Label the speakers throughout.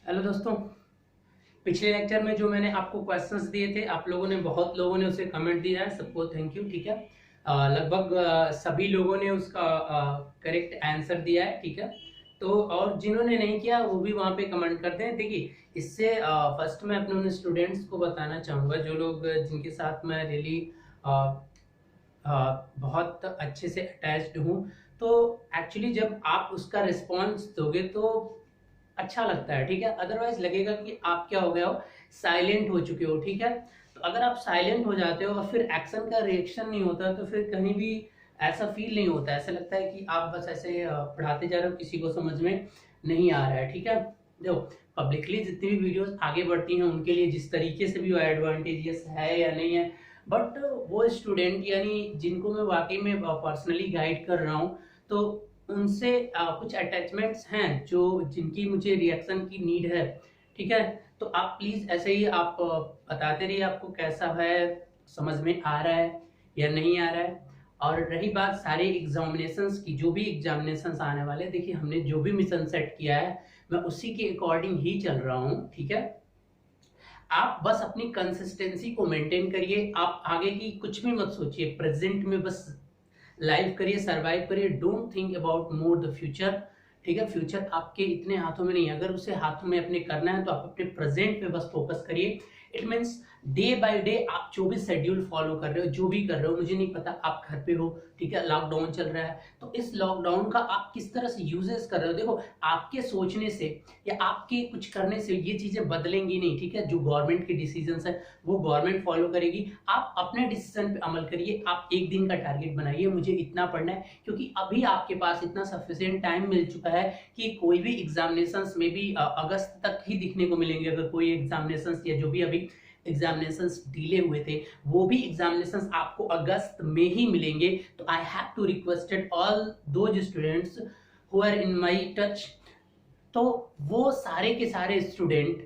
Speaker 1: Hello दोस्तों। पिछले lecture में जो मैंने आपको क्वेश्चंस दिए थे, आप लोगों ने बहुत लोगों ने उसे कमेंट दिया है, सबको थैंक यू। ठीक है, लगभग सभी लोगों ने उसका करेक्ट आंसर दिया है। ठीक है, तो और जिन्होंने नहीं किया वो भी वहाँ पे कमेंट करते हैं। देखिए, इससे फर्स्ट मैं अपने उन स्टूडेंट्स को बताना चाहूँगा जो लोग जिनके साथ मैं रियली बहुत अच्छे से अटैच्ड हूँ। तो एक्चुअली जब आप उसका रिस्पॉन्स दोगे तो अच्छा लगता है। ठीक है, अदरवाइज लगेगा कि आप क्या हो गया हो, साइलेंट हो चुके हो। ठीक है, तो अगर आप साइलेंट हो जाते हो और फिर एक्शन का रिएक्शन नहीं होता तो फिर कहीं भी ऐसा फील नहीं होता, ऐसा लगता है कि आप बस ऐसे पढ़ाते जा रहे हो, किसी को समझ में नहीं आ रहा है। ठीक है, देखो, पब्लिकली जितनी भी वीडियोस आगे बढ़ती हैं उनके लिए जिस तरीके से भी वो एडवांटेजियस है या नहीं है, बट वो स्टूडेंट यानी जिनको मैं वाकई में पर्सनली गाइड कर रहा हूँ, तो उनसे कुछ अटैचमेंट्स हैं जो जिनकी मुझे रिएक्शन की नीड है। ठीक है, तो आप प्लीज ऐसे ही आप बताते रहिए आपको कैसा है, समझ में आ रहा है या नहीं आ रहा है। और रही बात सारे एग्जामिनेशंस की, जो भी एग्जामिनेशंस आने वाले, देखिए हमने जो भी मिशन सेट किया है मैं उसी के अकॉर्डिंग ही चल रहा हूँ। ठीक है, आप बस अपनी कंसिस्टेंसी को मेंटेन करिए, आप आगे की कुछ भी मत सोचिए, प्रेजेंट में बस लाइव करिए, सरवाइव करिए, don't think about more the future. ठीक है, फ्यूचर आपके इतने हाथों में नहीं है, अगर उसे हाथों में अपने करना है तो आप अपने प्रेजेंट पे बस फोकस करिए। It means day by day आप जो भी शेड्यूल फॉलो कर रहे हो, जो भी कर रहे हो, मुझे नहीं पता, आप घर पे हो, ठीक है, लॉकडाउन चल रहा है, तो इस लॉकडाउन का आप किस तरह से यूजेस कर रहे हो। देखो, आपके सोचने से या आपके कुछ करने से ये चीजें बदलेंगी नहीं। ठीक है, जो गवर्नमेंट के डिसीजन है वो गवर्नमेंट फॉलो करेगी, आप अपने डिसीजन पे अमल करिए। आप एक दिन का टारगेट बनाइए, मुझे इतना पढ़ना है, क्योंकि अभी आपके पास इतना सफिशिएंट टाइम मिल चुका है कि कोई भी एग्जामिनेशंस में भी अगस्त तक ही दिखने को मिलेंगे। अगर कोई एग्जामिनेशंस या जो भी अभी एग्जामिनेशंस डिले हुए थे वो भी एग्जामिनेशंस आपको अगस्त में ही मिलेंगे। तो I have to requested all those students who are in my touch, तो वो सारे के सारे स्टूडेंट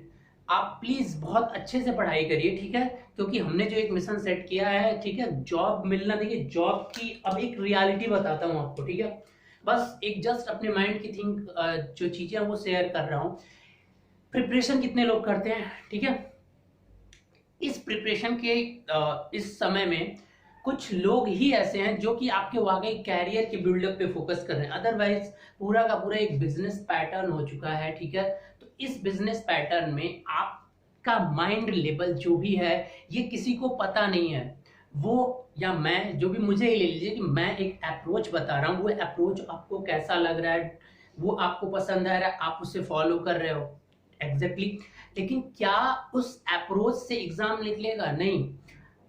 Speaker 1: आप प्लीज बहुत अच्छे से पढ़ाई करिए। ठीक है, क्योंकि हमने जो एक मिशन सेट किया है, ठीक है, जॉब मिलना, देखिए जॉब की अब एक रियलिटी बताता हूं आपको। ठीक है, बस एक जस्ट अपने माइंड की थिंक जो चीजें हैं वो शेयर कर रहा हूं। प्रिपरेशन कितने लोग करते हैं? ठीक है, इस प्रिपरेशन के इस समय में कुछ लोग ही ऐसे हैं जो कि आपके वाकई कैरियर के बिल्डअप पे फोकस कर रहे हैं, अदरवाइज पूरा का पूरा एक बिजनेस पैटर्न हो चुका है। ठीक है, तो इस बिजनेस पैटर्न में आपका माइंड लेवल जो भी है ये किसी को पता नहीं है। वो या मैं, जो भी, मुझे ही ले लीजिए कि मैं एक अप्रोच बता रहा हूँ, वो अप्रोच आपको कैसा लग रहा है, वो आपको पसंद आ रहा है, आप उसे फॉलो कर रहे हो, एग्जैक्टली लेकिन क्या उस अप्रोच से एग्जाम निकलेगा? नहीं।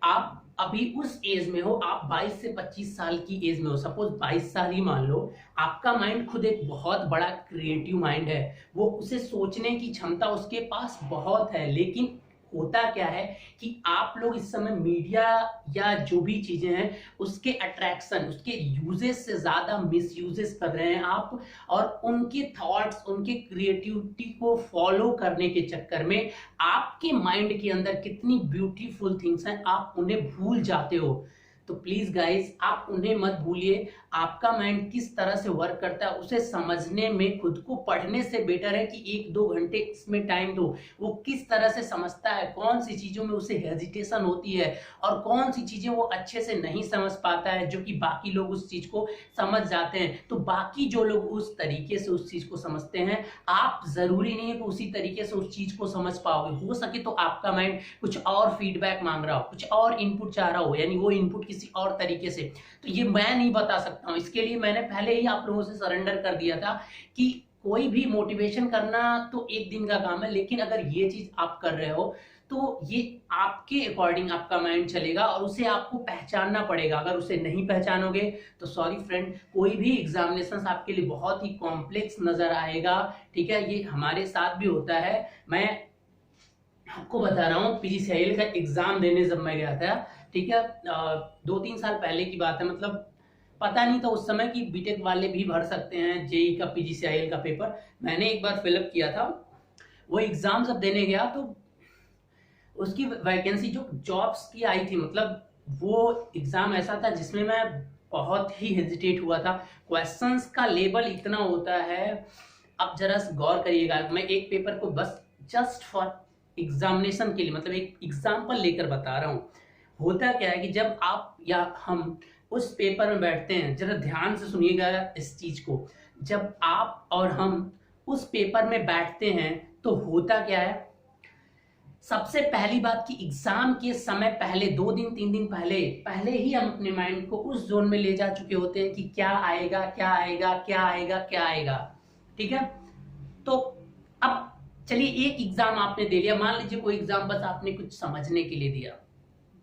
Speaker 1: आप अभी उस एज में हो, आप 22 से 25 साल की एज में हो, सपोज 22 साल ही मान लो, आपका माइंड खुद एक बहुत बड़ा क्रिएटिव माइंड है, वो उसे सोचने की क्षमता उसके पास बहुत है। लेकिन होता क्या है कि आप लोग इस समय मीडिया या जो भी चीजें हैं उसके अट्रैक्शन, उसके यूजेस से ज्यादा मिस यूजेस कर रहे हैं आप, और उनके थॉट्स, उनके क्रिएटिविटी को फॉलो करने के चक्कर में आपके माइंड के अंदर कितनी ब्यूटीफुल थिंग्स हैं आप उन्हें भूल जाते हो। तो प्लीज गाइस, आप उन्हें मत भूलिए। आपका माइंड किस तरह से वर्क करता है उसे समझने में खुद को पढ़ने से बेटर है कि 1-2 घंटे इसमें टाइम दो। वो किस तरह से समझता है, कौन सी चीजों में उसे हेजिटेशन होती है और कौन सी चीजें वो अच्छे से नहीं समझ पाता है, जो कि बाकी लोग उस चीज को समझ जाते हैं। तो बाकी जो लोग उस तरीके से उस चीज को समझते हैं, आप जरूरी नहीं है कि उसी तरीके से उस चीज को समझ पाओगे। हो सके तो आपका माइंड कुछ और फीडबैक मांग रहा हो, कुछ और इनपुट चाह रहा हो, यानी वो इनपुट किसी और तरीके से, तो ये मैं नहीं बता सकता हूं। इसके लिए मैंने पहले ही आप लोगों से सरेंडर कर दिया था कि कोई भी मोटिवेशन करना तो एक दिन का काम है, लेकिन अगर ये चीज आप कर रहे हो तो ये आपके अकॉर्डिंग आपका माइंड चलेगा और उसे आपको पहचानना पड़ेगा। अगर उसे नहीं पहचानोगे तो सॉरी फ्रेंड, कोई भी एग्जामिनेशन आपके लिए बहुत ही कॉम्प्लेक्स नजर आएगा। ठीक है, ये हमारे साथ भी होता है। मैं आपको बता रहा हूँ, पीजीसीआईएल का एग्जाम देने जब मैं गया था, ठीक है, 2-3 साल पहले की बात है, मतलब पता नहीं था उस समय कि बीटेक वाले भी भर सकते हैं जेई का पीजीसीआईएल का पेपर। मैंने एक बार फिलअप किया था, वो एग्जाम जब देने गया तो उसकी वैकेंसी जो जॉब्स की आई थी, मतलब वो एग्जाम ऐसा था जिसमें मैं बहुत ही हेजिटेट हुआ था। क्वेश्चंस का लेवल इतना होता है, अब जरा गौर करिएगा, मैं एक पेपर को बस जस्ट फॉर एग्जामिनेशन के लिए, मतलब एक एग्जाम्पल लेकर बता रहा हूँ। होता क्या है कि जब आप या हम उस पेपर में बैठते हैं, जरा ध्यान से सुनिएगा इस चीज को, जब आप और हम उस पेपर में बैठते हैं तो होता क्या है, सबसे पहली बात कि एग्जाम के समय पहले 2 दिन 3 दिन पहले ही हम अपने माइंड को उस जोन में ले जा चुके होते हैं कि क्या आएगा क्या आएगा क्या आएगा क्या आएगा। ठीक है, तो अब चलिए एक एग्जाम आपने दे लिया, मान लीजिए कोई एग्जाम बस आपने कुछ समझने के लिए दिया,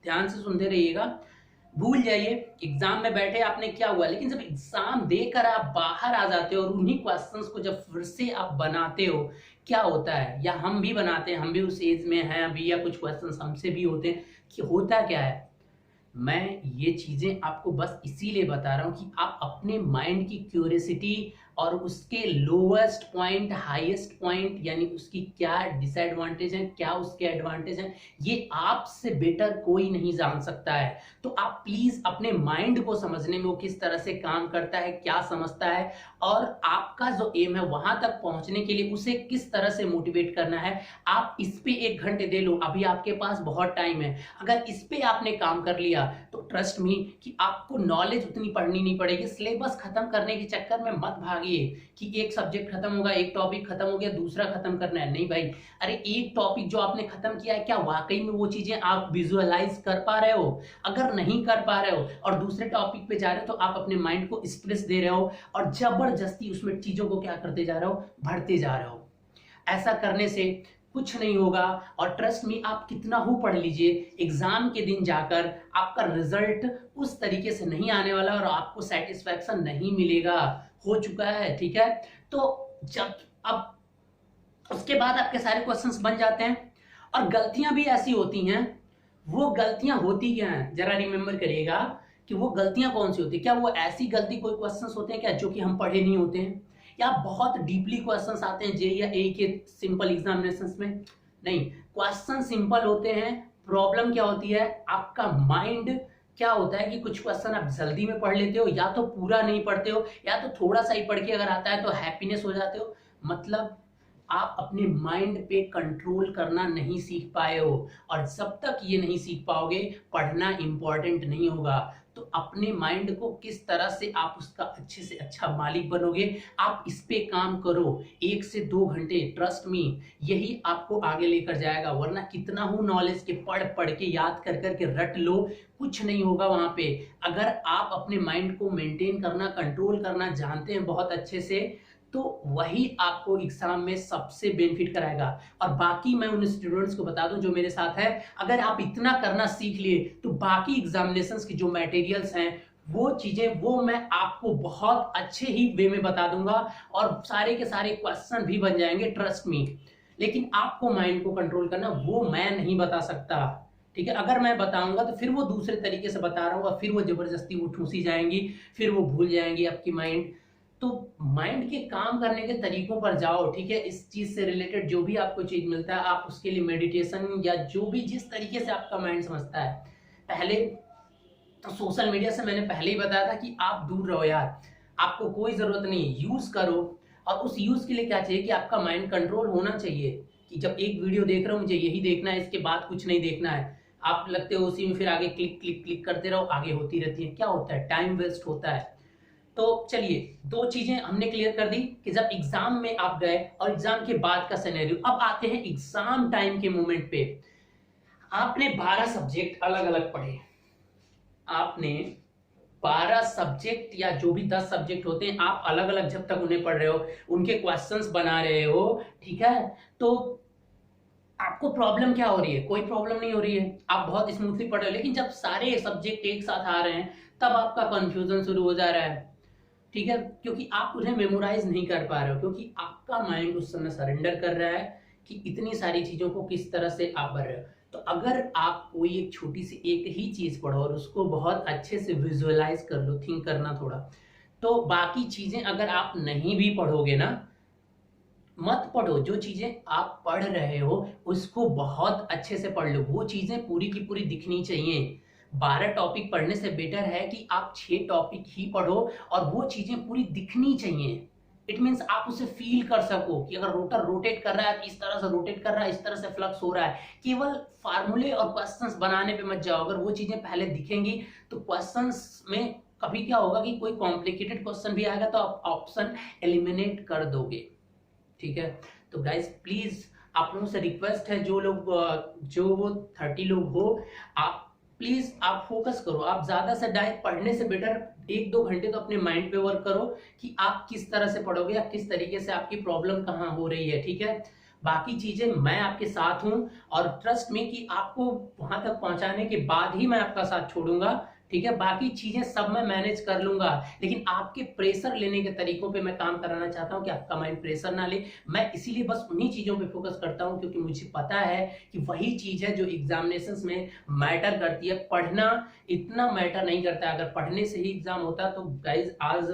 Speaker 1: ध्यान से सुनते रहिएगा, भूल जाइए एग्जाम में बैठे आपने क्या हुआ, लेकिन जब एग्जाम देकर आप बाहर आ जाते हो और उन्हीं क्वेश्चंस को जब फिर से आप बनाते हो, क्या होता है, या हम भी बनाते हैं, हम भी उस एज में हैं अभी, या कुछ क्वेश्चंस हमसे भी होते हैं, कि होता क्या है, मैं ये चीजें आपको बस इसीलिए बता रहा हूं कि आप अपने माइंड की क्यूरियोसिटी और उसके लोवेस्ट पॉइंट हाईएस्ट पॉइंट, यानी उसकी क्या डिसएडवांटेज है क्या उसके एडवांटेज हैं, ये आपसे बेटर कोई नहीं जान सकता है। तो आप प्लीज अपने माइंड को समझने में वो किस तरह से काम करता है, क्या समझता है, और आपका जो एम है वहां तक पहुंचने के लिए उसे किस तरह से मोटिवेट करना है, आप इस पे 1 घंटे दे लो, अभी आपके पास बहुत टाइम है। अगर इस पे आपने काम कर लिया तो ट्रस्ट मी कि आपको नॉलेज उतनी पढ़नी नहीं पड़ेगी। सिलेबस खत्म करने के चक्कर में मत भागिए कि एक सब्जेक्ट खत्म होगा, एक टॉपिक खत्म हो गया, दूसरा खत्म करना है, नहीं भाई। अरे एक टॉपिक जो आपने खत्म किया है, क्या वाकई में वो चीजें आप विजुअलाइज कर पा रहे हो? अगर नहीं कर पा रहे हो और दूसरे टॉपिक पे जा रहे हो तो आप अपने माइंड को स्ट्रेस दे रहे हो और जबरदस्ती उसमें चीजों को क्या करते जा रहे हो, भरते जा रहे हो। ऐसा करने से कुछ नहीं होगा, और ट्रस्ट मी आप कितना हो पढ़ लीजिए, एग्जाम के दिन जाकर आपका रिजल्ट उस तरीके से नहीं आने वाला और आपको सेटिस्फैक्शन नहीं मिलेगा, हो चुका है। ठीक है, तो जब अब उसके बाद आपके सारे क्वेश्चंस बन जाते हैं, और गलतियां भी ऐसी होती हैं। वो गलतियां होती क्या हैं, जरा रिमेंबर करिएगा कि वो गलतियां कौन सी होती है। क्या वो ऐसी गलती कोई क्वेश्चंस होते हैं क्या जो कि हम पढ़े नहीं होते हैं, या बहुत डीपली क्वेश्चंस आते हैं जे या ए के सिंपल एग्जामिनेशंस में? नहीं, क्वेश्चन सिंपल होते हैं। प्रॉब्लम क्या होती है, आपका माइंड क्या होता है कि कुछ क्वेश्चन आप जल्दी में पढ़ लेते हो, या तो पूरा नहीं पढ़ते हो, या तो थोड़ा सा ही पढ़ के अगर आता है तो हैप्पीनेस हो जाते हो। मतलब आप अपने माइंड पे कंट्रोल करना नहीं सीख पाए हो, और जब तक ये नहीं सीख पाओगे पढ़ना इंपॉर्टेंट नहीं होगा। तो अपने माइंड को किस तरह से आप उसका अच्छे से अच्छा मालिक बनोगे, आप इस पे काम करो 1 से 2 घंटे, ट्रस्ट मी यही आपको आगे लेकर जाएगा। वरना कितना हूं नॉलेज के पढ़ पढ़ के याद कर कर के रट लो, कुछ नहीं होगा वहां पे। अगर आप अपने माइंड को मेंटेन करना, कंट्रोल करना जानते हैं बहुत अच्छे से, तो वही आपको एग्जाम में सबसे बेनिफिट कराएगा। और बाकी मैं उन स्टूडेंट्स को बता दूं जो मेरे साथ है, अगर आप इतना करना सीख लिए तो बाकी एग्जामिनेशंस की जो मटेरियल्स हैं वो चीजें वो मैं आपको बहुत अच्छे ही वे में बता दूंगा, और सारे के सारे क्वेश्चन भी बन जाएंगे, ट्रस्ट मी। लेकिन आपको माइंड को कंट्रोल करना वो मैं नहीं बता सकता। ठीक है, अगर मैं बताऊंगा तो फिर वो दूसरे तरीके से बता रहा हूँ, और फिर वो जबरदस्ती वो ठूसी जाएंगी, फिर वो भूल जाएंगी आपकी माइंड। तो माइंड के काम करने के तरीकों पर जाओ। ठीक है, इस चीज से रिलेटेड जो भी आपको चीज मिलता है आप उसके लिए मेडिटेशन या जो भी जिस तरीके से आपका माइंड समझता है। पहले तो सोशल मीडिया से मैंने पहले ही बताया था कि आप दूर रहो यार, आपको कोई जरूरत नहीं है, यूज करो। और उस यूज के लिए क्या चाहिए कि आपका माइंड कंट्रोल होना चाहिए, कि जब एक वीडियो देख रहा हूं मुझे यही देखना है, इसके बाद कुछ नहीं देखना है। आप लगते हो उसी में फिर आगे क्लिक क्लिक क्लिक करते रहो, आगे होती रहती है, क्या होता है, टाइम वेस्ट होता है। तो चलिए 2 चीजें हमने क्लियर कर दी कि जब एग्जाम में आप गए और एग्जाम के बाद का सिनेरियो। अब आते हैं एग्जाम टाइम के मोमेंट पे। आपने 12 सब्जेक्ट अलग अलग पढ़े, आपने 12 सब्जेक्ट या जो भी 10 सब्जेक्ट होते हैं आप अलग अलग जब तक उन्हें पढ़ रहे हो, उनके क्वेश्चंस बना रहे हो, ठीक है, तो आपको प्रॉब्लम क्या हो रही है? कोई प्रॉब्लम नहीं हो रही है, आप बहुत स्मूथली पढ़ रहे हो। लेकिन जब सारे सब्जेक्ट एक साथ आ रहे हैं तब आपका कंफ्यूजन शुरू हो जा रहा है। ठीक है, क्योंकि आप उन्हें मेमोराइज नहीं कर पा रहे हो, क्योंकि आपका माइंड उस समय सरेंडर कर रहा है कि इतनी सारी चीजों को किस तरह से आप भर रहे हो। तो अगर आप कोई एक छोटी सी एक ही चीज पढ़ो और उसको बहुत अच्छे से विजुअलाइज कर लो, थिंक करना थोड़ा, तो बाकी चीजें अगर आप नहीं भी पढ़ोगे ना, मत पढ़ो। जो चीजें आप पढ़ रहे हो उसको बहुत अच्छे से पढ़ लो, वो चीजें पूरी की पूरी दिखनी चाहिए। 12 टॉपिक पढ़ने से बेटर है कि आप 6 टॉपिक ही पढ़ो और वो चीजें पूरी दिखनी चाहिए। इट मीन्स आप उसे फील कर सको कि अगर रोटर रोटेट कर रहा है इस तरह से रोटेट कर रहा है, इस तरह से फ्लक्स हो रहा है। केवल फार्मूले और क्वेश्चंस बनाने पे मत जाओ, अगर वो चीजें पहले दिखेंगी तो क्वेश्चंस में कभी क्या होगा कि कोई कॉम्प्लिकेटेड क्वेश्चन भी आएगा तो आप ऑप्शन एलिमिनेट कर दोगे, ठीक है। तो गाइज प्लीज आप लोगों से रिक्वेस्ट है, जो लोग जो वो 30 लोग हो, आप प्लीज आप फोकस करो। आप ज्यादा से डायरेक्ट पढ़ने से बेटर 1-2 घंटे तो अपने माइंड पे वर्क करो कि आप किस तरह से पढ़ोगे या किस तरीके से आपकी प्रॉब्लम कहाँ हो रही है, ठीक है। बाकी चीजें मैं आपके साथ हूं और ट्रस्ट में कि आपको वहां तक पहुंचाने के बाद ही मैं आपका साथ छोड़ूंगा, ठीक है। बाकी चीजें सब मैं मैनेज कर लूंगा, लेकिन आपके प्रेशर लेने के तरीकों पे मैं काम कराना चाहता हूं कि आपका माइंड प्रेशर ना ले। मैं इसीलिए बस उन्हीं चीजों पे फोकस करता हूं क्योंकि मुझे पता है कि वही चीज है जो एग्जामिनेशंस में मैटर करती है। पढ़ना इतना मैटर नहीं करता है, अगर पढ़ने से ही एग्जाम होता तो गाइज आज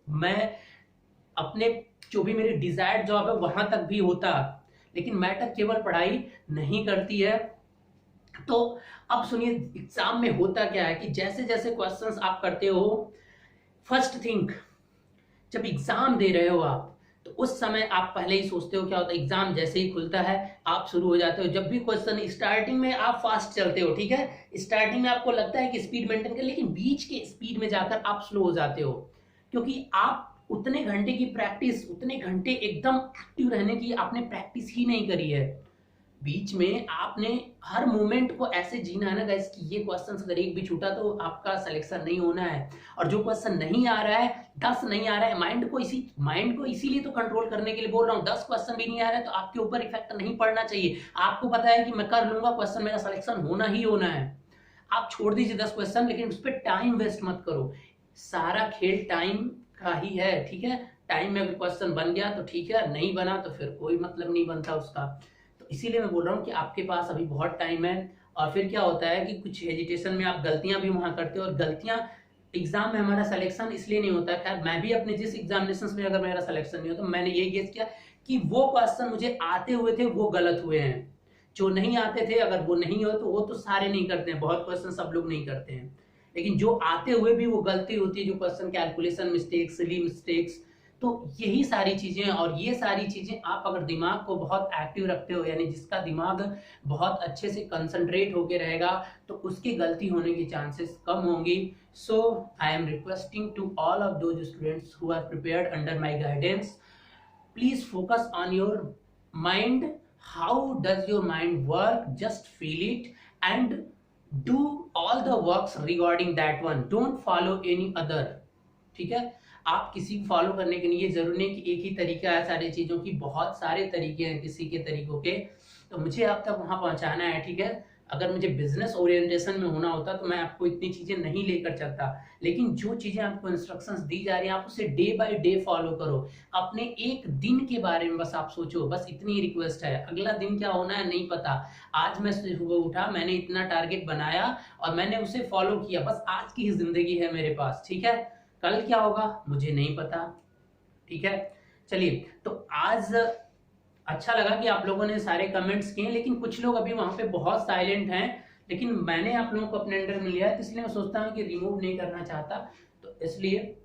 Speaker 1: मैं अपने जो भी मेरी डिजायर्ड जॉब है वहां तक भी होता, लेकिन मैटर केवल पढ़ाई नहीं करती है। तो अब सुनिए एग्जाम में होता क्या है कि जैसे जैसे क्वेश्चंस आप करते हो, फर्स्ट थिंग जब एग्जाम दे रहे हो आप तो उस समय आप पहले ही सोचते हो क्या होता है, एग्जाम जैसे ही खुलता है आप शुरू हो जाते हो। जब भी क्वेश्चन स्टार्टिंग में आप फास्ट चलते हो, ठीक है, स्टार्टिंग में आपको लगता है कि स्पीड मेंटेन कर, लेकिन बीच के स्पीड में जाकर आप स्लो हो जाते हो क्योंकि आप उतने घंटे की प्रैक्टिस, उतने घंटे एकदम एक्टिव रहने की आपने प्रैक्टिस ही नहीं करी है। बीच में आपने हर मोमेंट को ऐसे जीना है ना गाइस कि ये क्वेश्चन अगर एक भी छूटा तो आपका सिलेक्शन नहीं होना है। और जो क्वेश्चन नहीं आ रहा है, 10 नहीं आ रहा है, माइंड को इसीलिए तो कंट्रोल करने के लिए बोल रहा हूँ। 10 क्वेश्चन भी नहीं आ रहा है तो आपके ऊपर इफेक्ट नहीं पड़ना चाहिए। आपको पता है कि मैं कर लूंगा, क्वेश्चन मेरा सिलेक्शन होना ही होना है। आप छोड़ दीजिए 10 क्वेश्चन, लेकिन उस पर टाइम वेस्ट मत करो। सारा खेल टाइम का ही है, ठीक है। टाइम में अगर क्वेश्चन बन गया तो ठीक है, नहीं बना तो फिर कोई मतलब नहीं बनता उसका। तो इसीलिए मैं बोल रहा हूँ कि आपके पास अभी बहुत टाइम है। और फिर क्या होता है कि कुछ हेजिटेशन में आप गलतियां भी वहां करते हो, और गलतियां एग्जाम में हमारा सिलेक्शन इसलिए नहीं होता। खैर मैं भी अपने जिस एग्जामिनेशन में अगर मेरा सिलेक्शन नहीं होता, मैंने ये गेस किया कि वो क्वेश्चन मुझे आते हुए थे वो गलत हुए हैं। जो नहीं आते थे अगर वो नहीं हो तो वो तो सारे नहीं करते हैं, बहुत क्वेश्चन सब लोग नहीं करते हैं, लेकिन जो आते हुए भी वो गलती होती है, जो question calculation mistakes, silly mistakes. तो यही सारी चीजें, और ये सारी चीजें आप अगर दिमाग को बहुत एक्टिव रखते हो, यानी जिसका दिमाग बहुत अच्छे से कंसंट्रेट होके रहेगा, तो उसकी गलती होने की चांसेस कम होंगी। So I am requesting to all of those students who are prepared under my guidance, please focus on your mind. How does your mind work? Just feel it and do all the works regarding that one. Don't follow any other, ठीक है। आप किसी को follow करने के लिए जरूरी नहीं कि एक ही तरीका है सारी चीजों की, बहुत सारे तरीके हैं किसी के तरीकों के। तो मुझे आप तक वहां पहुंचाना है, ठीक है। अगर मुझे बिजनेस ओरिएंटेशन में होना होता तो मैं आपको इतनी चीजें नहीं लेकर चलता, लेकिन जो चीजें आपको इंस्ट्रक्शंस दी जा रही हैं आप उसे डे बाय डे फॉलो करो। अपने एक दिन के बारे में बस आप सोचो, बस इतनी रिक्वेस्ट है। अगला दिन क्या होना है नहीं पता। आज मैं सुबह उठा, मैंने इतना टारगेट बनाया और मैंने उसे फॉलो किया, बस आज की ही जिंदगी है मेरे पास, ठीक है। कल क्या होगा मुझे नहीं पता, ठीक है। चलिए, तो आज अच्छा लगा कि आप लोगों ने सारे कमेंट्स किए, लेकिन कुछ लोग अभी वहां पे बहुत साइलेंट हैं, लेकिन मैंने आप लोगों को अपने अंडर में लिया है, तो इसलिए मैं सोचता हूँ कि रिमूव नहीं करना चाहता, तो इसलिए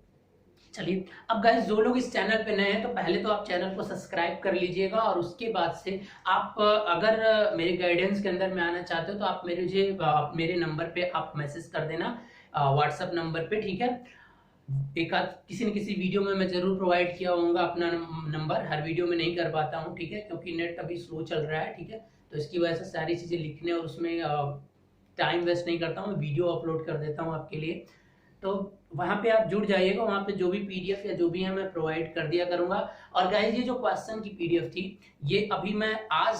Speaker 1: चलिए। अब गाइस जो लोग इस चैनल पे नए हैं तो पहले तो आप चैनल को सब्सक्राइब कर लीजिएगा, और उसके बाद से आप अगर मेरे गाइडेंस के अंदर में आना चाहते हो तो आप मेरे नंबर पे आप मैसेज कर देना, व्हाट्सएप नंबर पे, ठीक है। एक आध किसी न किसी वीडियो में मैं जरूर प्रोवाइड किया होऊंगा अपना नंबर, हर वीडियो में नहीं कर पाता हूँ, ठीक है, क्योंकि नेट अभी स्लो चल रहा है, ठीक है। तो इसकी वजह से सारी चीजें लिखने और उसमें टाइम वेस्ट नहीं करता हूँ, वीडियो अपलोड कर देता हूँ आपके लिए। तो वहां पे आप जुड़ जाइएगा, वहां पे जो भी पीडीएफ या जो भी है मैं प्रोवाइड कर दिया करूंगा। और गाइस ये जो क्वेश्चन की पीडीएफ थी, ये अभी मैं आज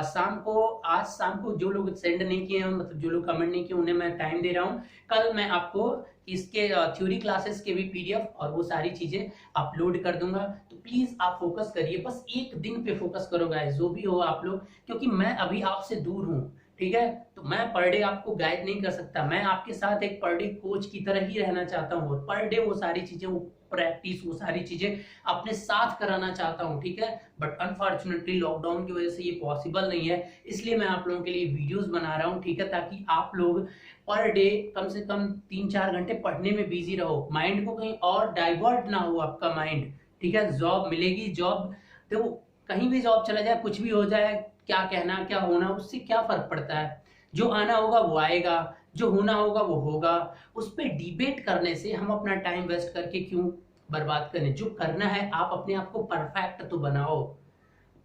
Speaker 1: शाम को जो लोग सेंड नहीं किए हैं, मतलब जो लोग कमेंट नहीं किए, उन्हें मैं टाइम दे रहा हूँ। कल मैं आपको इसके थ्योरी क्लासेस के भी पीडीएफ और वो सारी चीजें अपलोड कर दूंगा। तो प्लीज आप फोकस करिए, बस एक दिन पे फोकस करो गाइस, जो भी हो आप लोग, क्योंकि मैं अभी आपसे दूर हूँ, ठीक है। तो मैं पर डे आपको गाइड नहीं कर सकता, मैं आपके साथ एक पर डे कोच की तरह ही रहना चाहता हूँ, और पर डे वो सारी चीजें, वो प्रैक्टिस, वो सारी चीजें अपने साथ कराना चाहता हूँ, ठीक है। बट अनफॉर्चुनेटली लॉकडाउन की वजह से ये पॉसिबल नहीं है, इसलिए मैं आप लोगों के लिए वीडियोस बना रहा हूँ, ठीक है, ताकि आप लोग पर डे कम से कम 3-4 घंटे पढ़ने में बिजी रहो, माइंड को कहीं और डाइवर्ट ना हो आपका माइंड, ठीक है, जॉब मिलेगी। जॉब देखो, कहीं भी जॉब चला जाए, कुछ भी हो जाए, क्या कहना क्या होना, उससे क्या फर्क पड़ता है। जो आना होगा वो आएगा, जो होना होगा वो होगा। उस पर डिबेट करने से हम अपना टाइम वेस्ट करके क्यों बर्बाद करें। जो करना है, आप अपने आप को परफेक्ट तो बनाओ।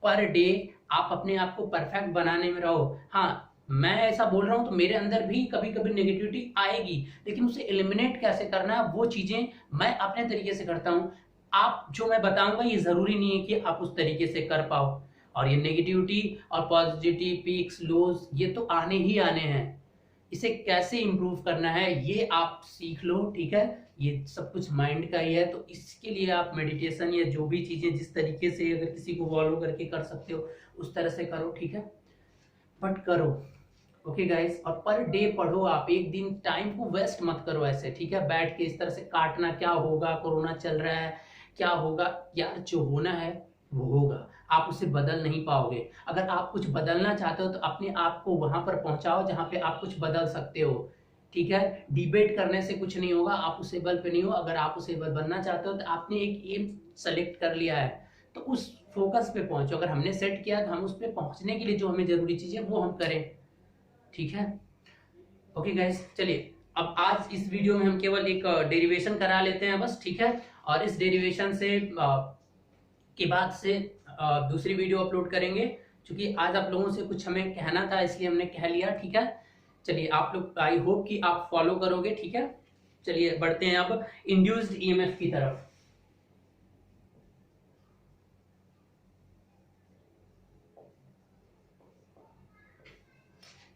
Speaker 1: पर डे आप अपने आप को परफेक्ट बनाने में रहो। हाँ, मैं ऐसा बोल रहा हूं तो मेरे अंदर भी कभी कभी नेगेटिविटी आएगी, लेकिन उसे एलिमिनेट कैसे करना है वो चीजें मैं अपने तरीके से करता हूं। आप जो मैं बताऊंगा ये जरूरी नहीं है कि आप उस तरीके से कर पाओ। और ये नेगेटिविटी और पॉजिटिविटी, पीक्स लोज, ये तो आने ही आने हैं। इसे कैसे इंप्रूव करना है ये आप सीख लो, ठीक है। ये सब कुछ माइंड का ही है, तो इसके लिए आप मेडिटेशन या जो भी चीजें जिस तरीके से अगर किसी को फॉलो करके कर सकते हो उस तरह से करो, ठीक है, बट करो। ओके गाइस, और पर डे पढ़ो। आप एक दिन टाइम को वेस्ट मत करो ऐसे, ठीक है, बैठ के इस तरह से काटना। क्या होगा, कोरोना चल रहा है, क्या होगा यार, जो होना है वो होगा। आप उसे बदल नहीं पाओगे। अगर आप कुछ बदलना चाहते हो तो अपने आप को वहां पर पहुंचाओ जहां पे आप कुछ बदल सकते हो, ठीक है। डिबेट करने से कुछ नहीं होगा, आप उस लेवल पे नहीं हो। अगर आप उस लेवल बनना चाहते हो तो आपने एक एम सेलेक्ट कर लिया है, तो उस फोकस पे पहुंचो। अगर हमने सेट किया तो हम उस पे पहुंचने के लिए जो हमें जरूरी चीज है वो हम करें, ठीक है। ओके गाइस, चलिए अब आज इस वीडियो में हम केवल एक डेरिवेशन करा लेते हैं बस, ठीक है। और इस डेरिवेशन से के बाद से दूसरी वीडियो अपलोड करेंगे। क्योंकि आज आप लोगों से कुछ हमें कहना था इसलिए हमने कह लिया, ठीक है। चलिए आप लोग, आई होप कि आप फॉलो करोगे, ठीक है। चलिए बढ़ते हैं अब इंड्यूस्ड ईएमएफ की तरफ।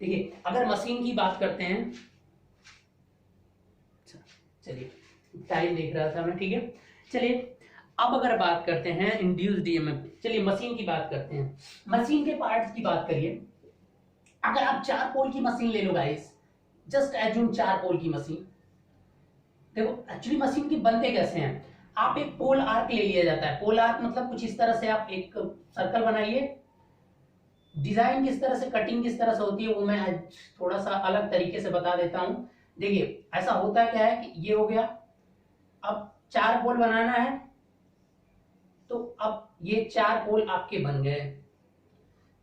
Speaker 1: देखिए, अगर मशीन की बात करते हैं, चलिए टाइम देख रहा था मैं, ठीक है। चलिए अब अगर बात करते हैं इंड्यूस्ड ईएमएफ, चलिए मशीन की बात करते हैं। मशीन के पार्ट्स की बात करिए। अगर आप 4 पोल की मशीन ले लो गाइस, जस्ट एज्यूम 4 पोल की मशीन। देखो एक्चुअली मशीन की बनते कैसे हैं। आप एक पोल आर्क ले लिया जाता है। पोल आर्क मतलब कुछ इस तरह से आप एक सर्कल बनाइए। डिजाइन किस तरह से, कटिंग किस तरह से होती है वो मैं आज थोड़ा सा अलग तरीके से बता देता हूं। देखिए ऐसा होता है क्या है कि ये हो गया, अब 4 पोल बनाना है, तो अब ये 4 पोल आपके बन गए।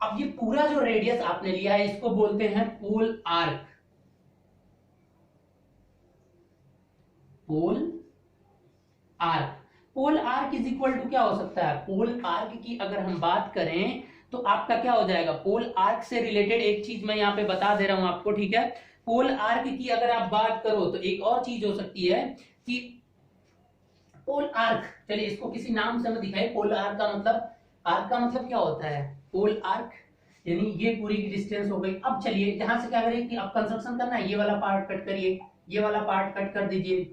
Speaker 1: अब ये पूरा जो रेडियस आपने लिया है इसको बोलते हैं pole arc. Pole arc, pole arc is equal to क्या हो सकता है। पोल आर्क की अगर हम बात करें तो आपका क्या हो जाएगा, पोल आर्क से रिलेटेड एक चीज मैं यहाँ पे बता दे रहा हूं आपको, ठीक है। पोल आर्क की अगर आप बात करो तो एक और चीज हो सकती है कि पोल आर्क, चलिए इसको किसी नाम से मैं दिखाई। पोल आर्क का मतलब, आर्क का मतलब क्या होता है, पोल आर्क यानी ये पूरी की डिस्टेंस हो गई। अब चलिए यहां से क्या करिए कि अब कंस्ट्रक्शन करना है, ये वाला पार्ट कट करिए, ये वाला पार्ट कट कर दीजिए,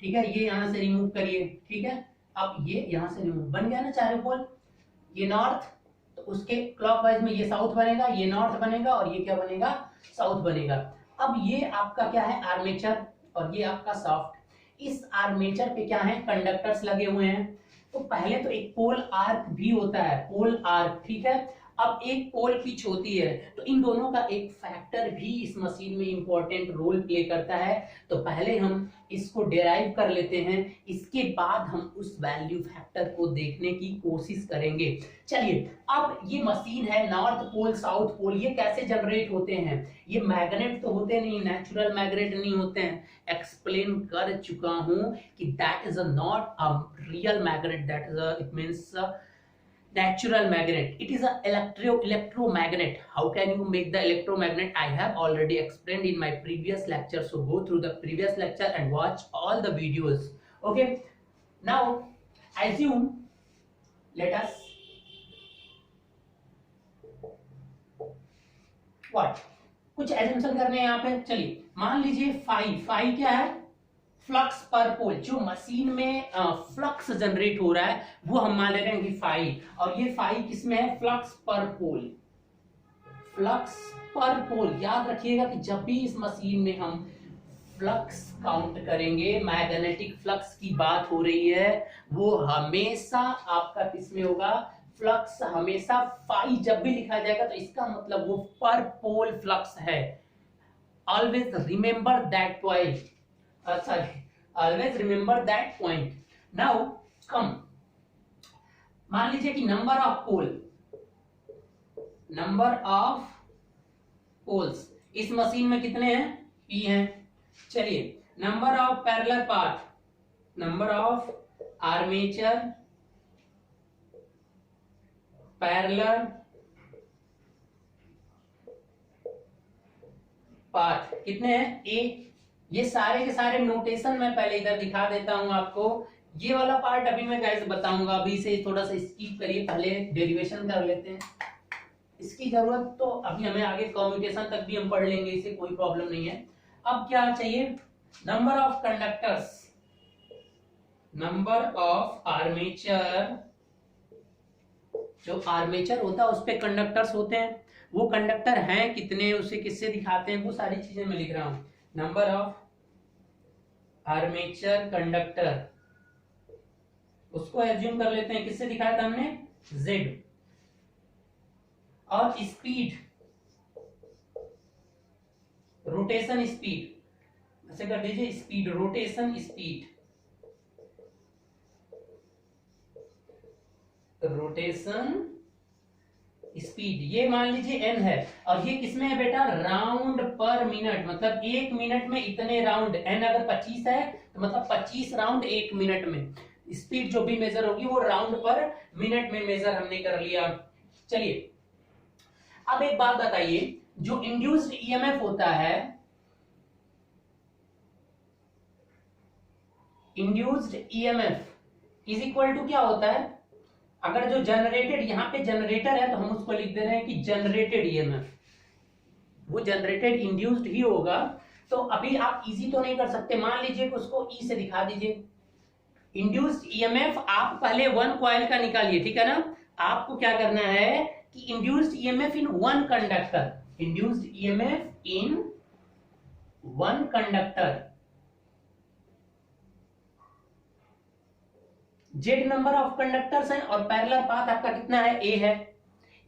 Speaker 1: ठीक है। ये यहां से रिमूव करिए, ठीक है। अब ये यहां से रिमूव, बन गया ना 4 पोल। ये नॉर्थ, तो उसके क्लॉकवाइज में ये साउथ बनेगा, ये नॉर्थ बनेगा और ये क्या बनेगा, साउथ बनेगा। अब ये आपका क्या है, आर्मेचर, और ये आपका सॉफ्ट। इस आर्मेचर पे क्या है, कंडक्टर्स लगे हुए हैं। तो पहले तो एक पोल आर्क भी होता है, पोल आर्क, ठीक है। अब एक पोल पिच होती है, तो इन दोनों का एक फैक्टर भी इस मशीन में इंपॉर्टेंट रोल प्ले करता है। तो पहले हम इसको डेराइव कर लेते हैं, इसके बाद हम उस वैल्यू फैक्टर को देखने की कोशिश करेंगे। चलिए अब ये मशीन है, नॉर्थ पोल साउथ पोल, ये कैसे जनरेट होते हैं। ये मैग्नेट तो होते नहीं, नेचुरल मैग्नेट नहीं होते हैं। एक्सप्लेन कर चुका हूं कि that is not a real magnet, that is it means natural magnet. It is a electromagnet. How can you make the electromagnet? I have already explained in my previous lecture, so go through the previous lecture and watch all the videos. Okay, now assume, let us what, कुछ assumption करने हैं यहाँ पे। चलिए मान लीजिए phi क्या है, फ्लक्स पर पोल। जो मशीन में फ्लक्स जनरेट हो रहा है वो हम मान ले रहे हैं कि फाई, और ये फाई किसमें है, फ्लक्स पर पोल। फ्लक्स पर पोल, याद रखिएगा कि जब भी इस मशीन में हम फ्लक्स काउंट करेंगे, मैग्नेटिक फ्लक्स की बात हो रही है, वो हमेशा आपका किसमें होगा, फ्लक्स हमेशा फाई जब भी लिखा जाएगा तो इसका मतलब वो पर पोल फ्लक्स है। Always remember that point, sorry, always remember that point. Now come, मान लीजिए कि नंबर ऑफ पोल्स इस मशीन में कितने हैं, P हैं। चलिए, number of parallel path, number of armature parallel path कितने हैं, A। ये सारे के सारे नोटेशन मैं पहले इधर दिखा देता हूं आपको। ये वाला पार्ट अभी मैं गाइस बताऊंगा, अभी से थोड़ा सा स्किप करिए, पहले डेरिवेशन कर लेते हैं। इसकी जरूरत तो अभी हमें आगे कम्युटेशन तक भी हम पढ़ लेंगे, इससे कोई प्रॉब्लम नहीं है। अब क्या चाहिए, number of conductors, number of armature, जो आर्मेचर होता है उस पे कंडक्टर्स होते हैं, वो कंडक्टर हैं कितने, उसे किससे दिखाते हैं, वो सारी चीजें मैं लिख रहा हूं। नंबर ऑफ आर्मेचर कंडक्टर, उसको एज्यूम कर लेते हैं, किससे दिखाया था हमने, Z। और स्पीड, रोटेशन स्पीड, ऐसे कर दीजिए, speed, rotation speed, rotation speed, ये मान लीजिए n है। और ये किसमें है बेटा, राउंड पर मिनट, मतलब 1 मिनट में इतने राउंड, n अगर 25 है तो मतलब 25 राउंड 1 मिनट में। स्पीड जो भी मेजर होगी वो राउंड पर मिनट में मेजर हमने कर लिया। चलिए, अब एक बात बताइए, जो इंड्यूस्ड ईएमएफ होता है, induced EMF is equal to क्या होता है, अगर जो जनरेटेड, यहां पे जनरेटर है तो हम उसको लिख दे रहे हैं कि जनरेटेड ईएमएफ, वो जनरेटेड इंड्यूस्ड ही होगा। तो अभी आप इजी तो नहीं कर सकते, मान लीजिए कि उसको ई से दिखा दीजिए। इंड्यूस्ड ईएमएफ आप पहले 1 कॉइल का निकालिए, ठीक है ना। आपको क्या करना है कि induced EMF in 1 conductor, induced EMF in 1 conductor, Z number of conductors हैं और पैरेलल पाथ आपका कितना है, ए है,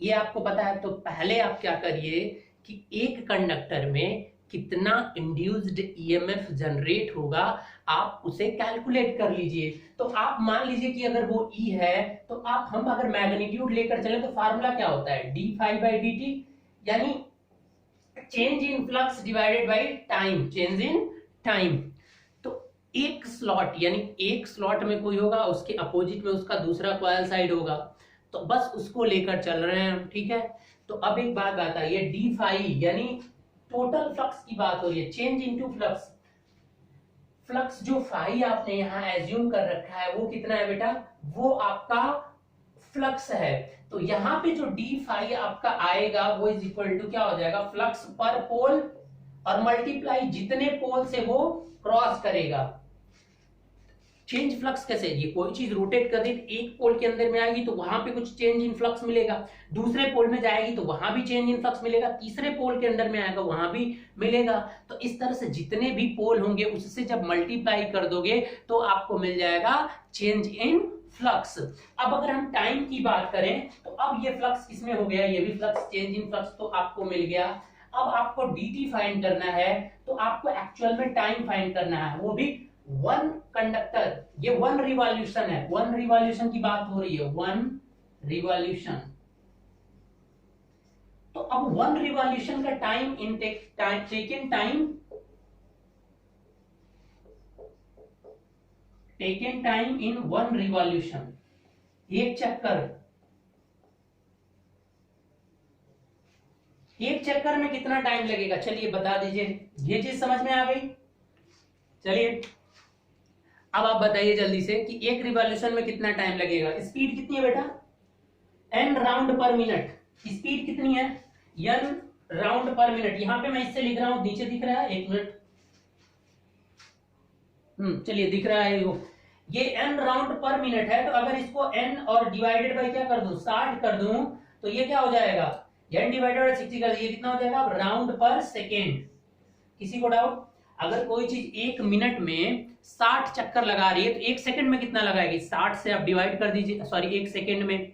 Speaker 1: ये आपको पता है। तो पहले आप क्या करिए कि एक कंडक्टर में कितना इंड्यूस्ड ईएमएफ जनरेट होगा आप उसे कैलकुलेट कर लीजिए। तो आप मान लीजिए कि अगर वो ई है तो आप, हम अगर मैग्नीट्यूड लेकर चले तो फार्मूला क्या होता है, d∅dt, यानी change in flux divided by time, change in time. एक स्लॉट, यानी एक स्लॉट में कोई होगा, उसके अपोजिट में उसका दूसरा कॉइल साइड होगा, तो बस उसको लेकर चल रहे हैं, ठीक है। तो अब एक बात बताइए, डी फाई यानी टोटल फ्लक्स की बात हो रही है, चेंज इनटू फ्लक्स। फ्लक्स जो फाई आपने यहां एज्यूम कर रखा है वो कितना है बेटा, वो आपका फ्लक्स है। तो यहां पे जो डी फाई आपका आएगा वो इज इक्वल टू क्या हो जाएगा, फ्लक्स पर पोल और मल्टीप्लाई जितने पोल से वो क्रॉस करेगा। चेंज फ्लक्स कैसे, ये कोई चीज रोटेट कर रही, एक पोल के अंदर में आएगी तो वहां पे कुछ चेंज इन फ्लक्स मिलेगा, दूसरे पोल में जाएगी तो वहां भी चेंज इन फ्लक्स मिलेगा, तीसरे पोल के अंदर में आएगा वहां भी मिलेगा। तो इस तरह से जितने भी पोल होंगे उससे जब मल्टीप्लाई कर दोगे तो आपको मिल जाएगा चेंज इन फ्लक्स। अब अगर हम टाइम की बात करें तो अब ये फ्लक्स किसमें हो गया, ये भी फ्लक्स, चेंज इन फ्लक्स तो आपको मिल गया। अब आपको dt फाइंड करना है, तो आपको एक्चुअल में टाइम फाइंड करना है, वो भी 1 कंडक्टर, ये 1 रिवॉल्यूशन है, 1 रिवॉल्यूशन की बात हो रही है, 1 रिवॉल्यूशन। तो अब 1 रिवॉल्यूशन का time taken time in 1 revolution, एक चक्कर में कितना टाइम लगेगा, चलिए बता दीजिए। ये चीज समझ में आ गई। चलिए अब आप बताइए जल्दी से कि एक रिवॉल्यूशन में कितना टाइम लगेगा। स्पीड कितनी है बेटा, n राउंड पर मिनट, स्पीड कितनी है, n राउंड पर मिनट। यहां पे मैं इससे लिख रहा हूं, नीचे दिख रहा है, 1 मिनट, चलिए दिख रहा है ये n राउंड पर मिनट है। तो अगर इसको n और डिवाइडेड बाय क्या कर दूं, 60 कर दूं, तो ये क्या हो जाएगा, n डिवाइडेड बाय 60 कर दिए, कितना हो जाएगा राउंड पर सेकेंड। किसी को डाउट, अगर कोई चीज 1 मिनट में 60 चक्कर लगा रही है तो 1 सेकंड में कितना लगाएगी, 60 से आप डिवाइड कर दीजिए, सॉरी 1 सेकंड में,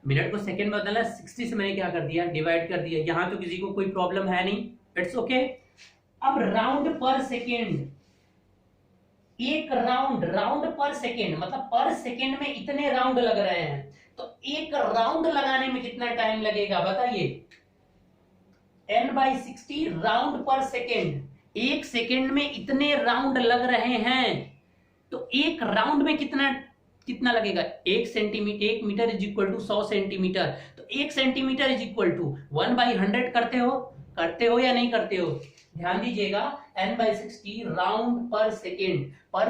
Speaker 1: मिनट को सेकंड में बदलना, 60 से मैंने क्या कर दिया, डिवाइड कर दिया। यहां तो किसी को कोई प्रॉब्लम है नहीं, इट्स ओके। अब राउंड पर सेकेंड, एक राउंड पर सेकेंड मतलब पर सेकेंड में इतने राउंड लग रहे हैं। तो एक राउंड लगाने में कितना टाइम लगेगा बताइए, n/60 राउंड पर सेकेंड। एक सेकेंड में इतने राउंड लग रहे हैं, तो एक राउंड में कितना कितना लगेगा, 1 centimetre, 1 metre is equal to 100 centimetre. तो 1 सेंटीमीटर इज इक्वल टू 1/100 करते हो या नहीं करते हो? ध्यान दीजिएगा, n/60 राउंड पर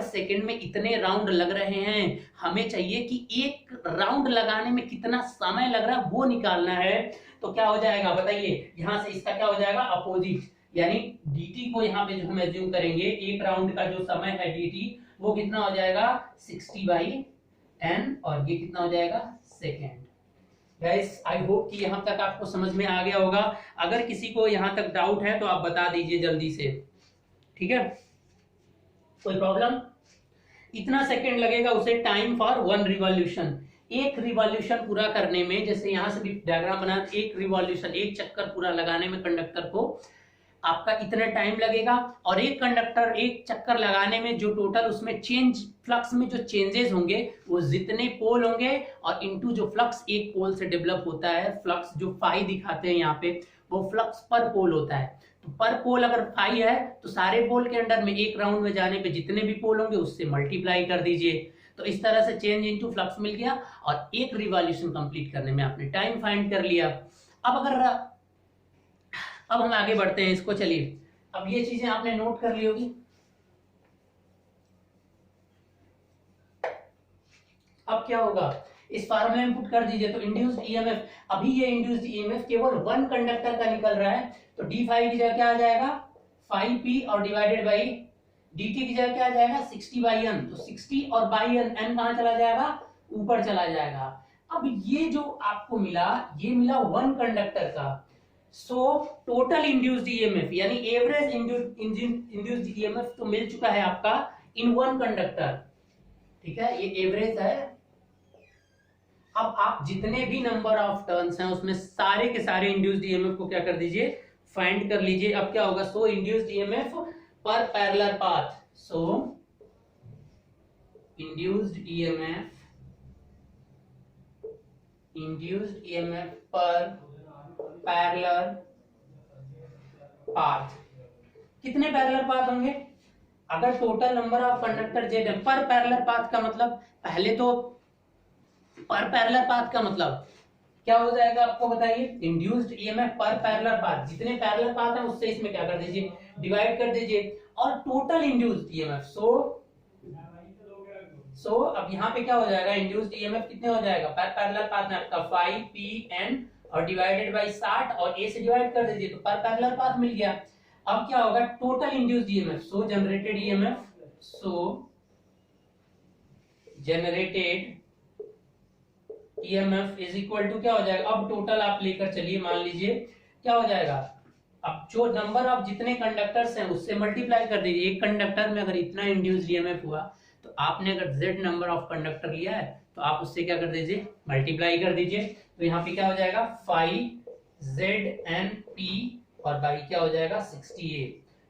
Speaker 1: सेकेंड में इतने राउंड लग रहे हैं। हमें चाहिए कि एक राउंड लगाने में कितना समय लग रहा है वो निकालना है। तो क्या हो जाएगा बताइए, यहां से इसका क्या हो जाएगा अपोजिट, यानी dt को यहाँ पे जो हम एज्यूम करेंगे, एक राउंड का जो समय है dt वो कितना हो जाएगा 60/n, और ये कितना हो जाएगा सेकेंड। गाइस आई होप कि यहां तक आपको समझ में आ गया होगा। अगर किसी को यहां तक डाउट है तो आप बता दीजिए जल्दी से, ठीक है? कोई प्रॉब्लम? इतना सेकंड लगेगा उसे टाइम फॉर 1 रिवॉल्यूशन। एक रिवॉल्यूशन पूरा करने में, जैसे यहां से भी डायग्राम बना, एक रिवॉल्यूशन, एक चक्कर पूरा लगाने में कंडक्टर को आपका इतना टाइम लगेगा। और एक कंडक्टर एक चक्कर लगाने में जो टोटल उसमें चेंज, फ्लक्स में जो चेंजेस होंगे वो जितने पोल होंगे और इनटू जो फ्लक्स एक पोल से डेवलप होता है, फ्लक्स जो फाई दिखाते हैं यहाँ पे, वो फ्लक्स पर पोल होता है। तो पर पोल अगर फाई है तो सारे पोल के अंडर में एक राउंड में जाने पे जितने भी पोल होंगे उससे मल्टीप्लाई कर दीजिए। तो इस तरह से चेंज इनटू फ्लक्स मिल गया और एक रिवॉल्यूशन कंप्लीट करने में आपने टाइम फाइंड कर लिया। अब हम आगे बढ़ते हैं इसको, चलिए अब ये चीजें आपने नोट कर ली होगी। अब क्या होगा, इस फार्मूले में पुट कर दीजिए। तो इंड्यूस्ड ईएमएफ, अभी ये इंड्यूस्ड ईएमएफ केवल 1 कंडक्टर का निकल रहा है, तो डी फाई की जगह क्या आ जाएगा 5p और डिवाइडेड बाई dt की जगह क्या आ जाएगा 60/n। तो 60 और बाई n कहां चला जाएगा, ऊपर चला जाएगा। अब ये जो आपको मिला, ये मिला 1 कंडक्टर का। सो टोटल इंड्यूस्ड ईएमएफ यानी एवरेज इंड्यूस्ड ईएमएफ तो मिल चुका है आपका इन 1 कंडक्टर, ठीक है, ये एवरेज है। अब आप जितने भी नंबर ऑफ टर्न्स हैं उसमें सारे के सारे इंड्यूस्ड ईएमएफ को क्या कर दीजिए, फाइंड कर लीजिए। अब क्या होगा, सो इंड्यूस्ड ईएमएफ पर parallel path, so induced EMF पर पैरेलल पाथ। कितने पैरेलल पाथ होंगे, अगर total number of conductor Z है, पर पैरेलल पाथ का मतलब, पहले तो पर पैरेलल पाथ का मतलब क्या हो जाएगा आपको बताइए, इंड्यूस्ड ईएमएफ पर पैरेलल पाथ, जितने पैरेलल पाथ है उससे इसमें क्या कर दीजिए डिवाइड कर दीजिए, और टोटल इंड्यूस्ड ईएमएफ। सो अब यहाँ पे क्या हो जाएगा, इंड्यूस्ड ईएमएफ कितने हो जाएगा, पर पैरेलल पाथ में आपका 5pn और डिवाइडेड बाई 60 और a से डिवाइड कर दीजिए तो पर पैरेलल पाथ मिल गया। अब क्या होगा, total induced EMF, so generated EMF is equal to क्या हो जाएगा, अब टोटल आप लेकर चलिए, मान लीजिए क्या हो जाएगा, अब जो नंबर ऑफ जितने कंडक्टर्स हैं उससे मल्टीप्लाई कर दीजिए। एक कंडक्टर में अगर इतना इंड्यूस्ड ईएमएफ हुआ तो आपने अगर z नंबर ऑफ कंडक्टर लिया है तो आप उससे क्या कर दीजिए मल्टीप्लाई कर दीजिए। तो यहाँ पे क्या हो जाएगा 5ZNP और बाई क्या हो जाएगा 60A।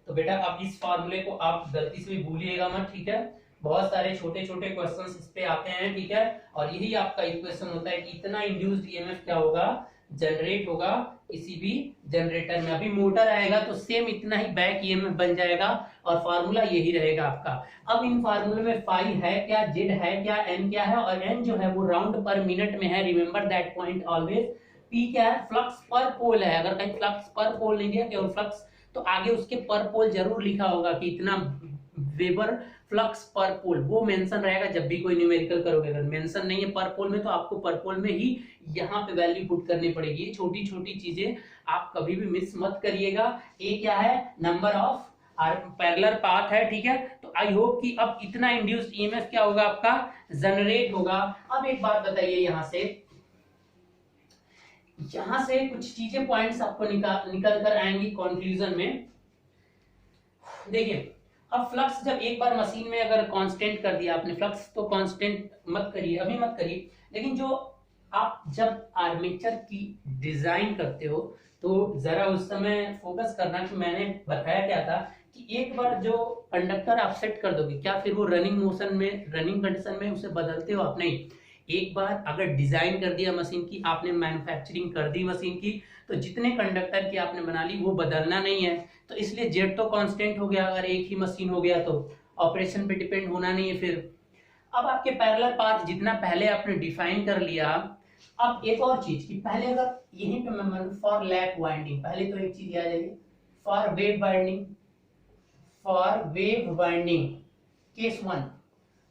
Speaker 1: तो बेटा अब इस फॉर्मूले को आप गलती से भी भूलिएगा मत, ठीक है, बहुत सारे छोटे छोटे क्वेश्चंस इस पे आते हैं, ठीक है, और यही आपका इक्वेशन होता है कि इतना इंड्यूस्ड ईएमएफ क्या होगा, जनरेट होगा किसी भी जनरेटर में। अभी मोटर आएगा तो सेम इतना ही बैक ईएमएफ बन जाएगा और फार्मूला यही रहेगा आपका। अब इन फार्मूले में फाई है क्या, जेड है क्या, एन क्या है, और एन जो है वो राउंड पर मिनट में है, remember that point always. P क्या है, फ्लक्स पर पोल है, अगर कहीं फ्लक्स पर पोल नहीं दिया केवल फ्लक्स तो आगे उसके पर पोल जरूर लिखा होगा कि इतना वेबर फ्लक्स पर पोल, वो मेंशन रहेगा जब भी कोई न्यूमेरिकल करोगे। अगर मेंशन नहीं है पर पोल में तो आपको पर पोल में ही यहाँ पे वैल्यू पुट करनी पड़ेगी। छोटी छोटी चीजें आप कभी भी मिस मत करिएगा। ए क्या है, नंबर ऑफ पैरेलल पाथ है, ठीक है। तो आई होप कि अब इतना इंड्यूस्ड ईएमएफ क्या होगा आपका जनरेट होगा। अब एक बात बताइए, यहां से कुछ चीजें पॉइंट्स आपको निकल कर आएंगी कंक्लूजन में। देखिए अब फ्लक्स जब एक बार मशीन में अगर कांस्टेंट कर दिया आपने, फ्लक्स तो कांस्टेंट मत करिए, अभी मत करिए, लेकिन जो आप जब आर्मेचर की डिजाइन करते हो तो जरा उस समय फोकस करना कि मैंने बताया क्या था कि एक बार जो कंडक्टर आप सेट कर दोगे क्या फिर वो रनिंग मोशन में, रनिंग कंडीशन में उसे बदलते हो आप नहीं। एक बार अगर डिजाइन कर दिया मशीन की, आपने मैन्युफैक्चरिंग कर दी मशीन की, तो जितने कंडक्टर की आपने बना ली वो बदलना नहीं है। तो इसलिए जेड तो कांस्टेंट हो गया, अगर एक ही मशीन हो गया तो ऑपरेशन पे डिपेंड होना नहीं है। फिर अब आपके पैरेलल पाथ जितना पहले आपने डिफाइन कर लिया, अब एक और चीज कि पहले अगर यहीं पे मैं मान फॉर लैप वाइंडिंग, पहले तो एक चीज याद आएगी, for wave winding, for wave winding case one,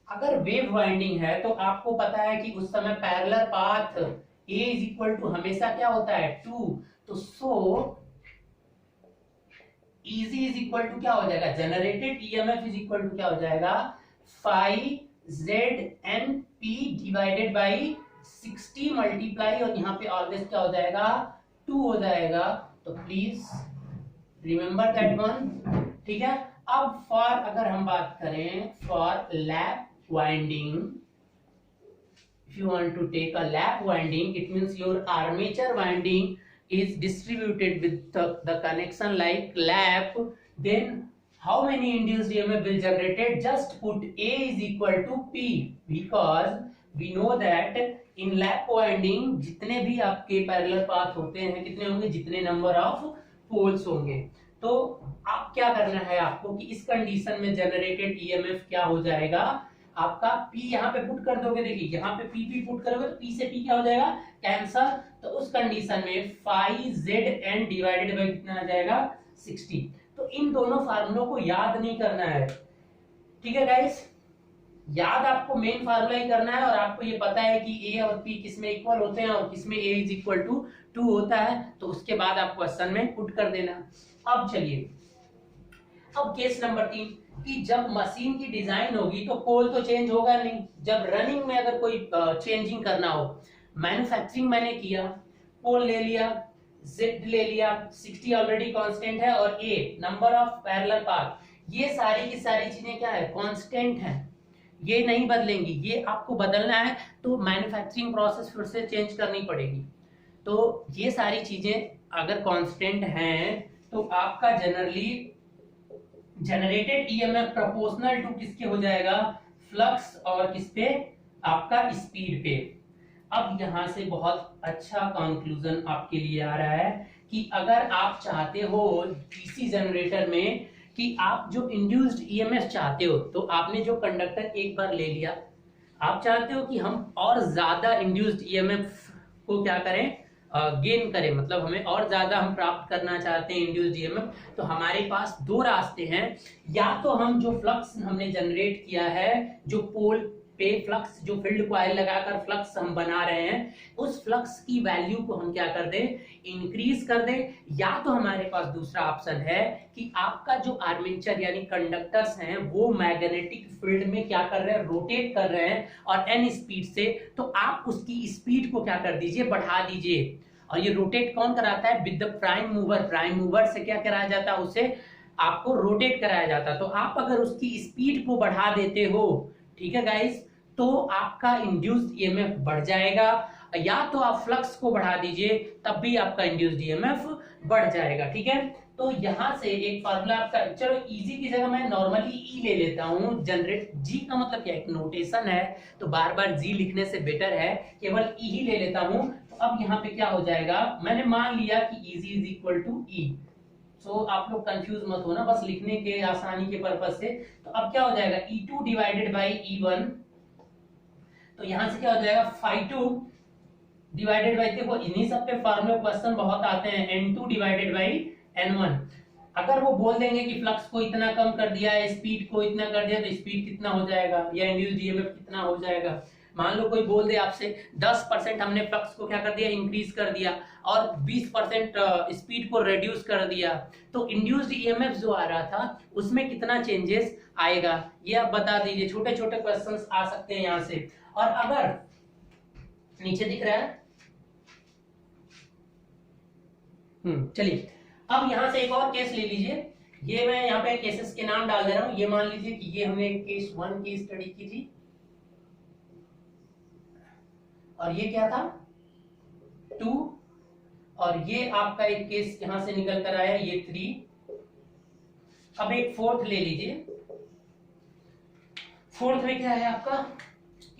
Speaker 1: अगर वेव वाइंडिंग है तो आपको पता है कि उस समय parallel path A is equal to हमेशा क्या होता है 2, तो so E G is equal to क्या हो जाएगा, generated EMF is equal to क्या हो जाएगा, phi Z N P divided by 60 multiply, और यहाँ पे ऑलवेज क्या हो जाएगा 2 हो जाएगा। तो प्लीज रिमेंबर दैट वन, ठीक है। अब फॉर अगर हम बात करें for lap winding, if you want to take a lap winding, it means your armature winding is distributed with the connection like lap, then how many induced EMF will generated, just put A is equal to P, because we know that in lap winding जितने भी आपके parallel path होते हैं कितने होंगे, जितने number of poles होंगे। तो आप क्या करना है आपको कि इस कंडीशन में जनरेटेड ईएमएफ क्या हो जाएगा आपका, P यहाँ पे पुट कर दोगे, देखिए यहाँ पे P पुट करोगे तो P से P क्या हो जाएगा कैंसर, तो उस कंडीशन में phi Z N divided by कितना आ जाएगा 60। तो इन दोनों फार्मूलों को याद नहीं करना है, ठीक है गाइस, याद आपको मेन फार्मूला ही करना है, और आपको ये पता है कि A और P किसमें इक्वल होते हैं और किसमें A इज इक्वल टू 2 होता है, तो उसके बाद आपको क्वेश्चन में पुट कर देना। अब चलिए, अब केस नंबर 3 कि जब मशीन की डिजाइन होगी तो पोल तो चेंज होगा नहीं, जब रनिंग में अगर कोई चेंजिंग करना हो, मैन्युफैक्चरिंग मैंने किया, पोल ले लिया, जेड ले लिया, 60 ऑलरेडी कांस्टेंट है, और ए नंबर ऑफ पैरेलल पाथ, ये सारी की सारी चीजें क्या है कांस्टेंट है, ये नहीं बदलेंगी, ये आपको बदलना है तो मैन्युफैक्चरिंग प्रोसेस फिर से चेंज करनी पड़ेगी। तो ये सारी चीजें अगर कांस्टेंट हैं तो आपका generally generated EMF proportional to किसके हो जाएगा, फ्लक्स और किस पे, आपका स्पीड पे। अब यहां से बहुत अच्छा कंक्लूजन आपके लिए आ रहा है कि अगर आप चाहते हो डीसी जनरेटर में कि आप जो इंड्यूस्ड ईएमएफ चाहते हो, तो आपने जो कंडक्टर एक बार ले लिया, आप चाहते हो कि हम और ज्यादा इंड्यूस्ड ईएमएफ को क्या करें, गेन करें, मतलब हमें और ज्यादा हम प्राप्त करना चाहते हैं इंड्यूस्ड ईएमएफ, तो हमारे पास दो रास्ते हैं, या तो हम जो फ्लक्स हमने जनरेट किया है, जो पोल पे फ्लक्स, जो फील्ड कॉइल लगाकर फ्लक्स हम बना रहे हैं, उस फ्लक्स की वैल्यू को हम क्या कर दें, इंक्रीज कर दें, या तो हमारे पास दूसरा ऑप्शन है कि आपका जो आर्मेचर यानी कंडक्टर्स हैं वो मैग्नेटिक फील्ड में क्या कर रहे हैं, रोटेट कर रहे हैं और एन स्पीड से, तो आप उसकी स्पीड को क्या कर दीजिए, बढ़ा दीजिए। और ये रोटेट कौन कराता है, with the prime mover, prime mover से क्या कराया जाता है, उसे आपको रोटेट कराया जाता है। तो आप अगर उसकी स्पीड को बढ़ा देते हो, ठीक है गाइस, तो आपका इंड्यूस्ड ईएमएफ बढ़ जाएगा, या तो आप फ्लक्स को बढ़ा दीजिए तब भी आपका इंड्यूस्ड ईएमएफ बढ़ जाएगा, ठीक है। तो यहां से एक फार्मूला आपका, चलो इजी की जगह मैं नॉर्मली ई ले लेता हूं, जनरेट जी का मतलब क्या है, एक नोटेशन है, तो बार बार जी लिखने से बेटर है केवल ई ही ले लेता हूं। तो अब यहाँ पे क्या हो जाएगा, मैंने मान लिया कि इजी इज इक्वल टू ई, सो आप लोग कंफ्यूज मत होना, बस लिखने के आसानी के पर्पज से। तो अब क्या हो जाएगा, E2 डिवाइडेड बाई E1, तो यहां से क्या हो जाएगा, φ2 डिवाइडेड बाई, देखो इन्हीं सब पे फार्मूला क्वेश्चन बहुत आते हैं, N2 डिवाइडेड बाई N1। अगर वो बोल देंगे कि फ्लक्स को इतना कम कर दिया है, स्पीड को इतना कर दिया, तो स्पीड कितना हो जाएगा या इंड्यूस्ड ईएमएफ कितना हो जाएगा। मान लो कोई बोल दे आपसे 10% हमने फ्लक्स को क्या कर दिया, इंक्रीज कर दिया, और 20% स्पीड को रिड्यूस कर दिया, तो इंड्यूस्ड ईएमएफ जो आ रहा था उसमें कितना चेंजेस आएगा, ये आप बता दीजिए। छोटे छोटे क्वेश्चंस आ सकते हैं यहाँ से। और अगर नीचे दिख रहा है, चलिए अब यहां से एक और केस ले लीजिए, ये मैं यहाँ पे केसेस के नाम डाल दे रहा हूं। ये मान लीजिए कि ये हमने केस 1 की स्टडी की थी, और ये क्या था 2, और ये आपका एक केस यहां से निकल कर आया ये 3। अब एक फोर्थ ले लीजिए, फोर्थ में क्या है आपका,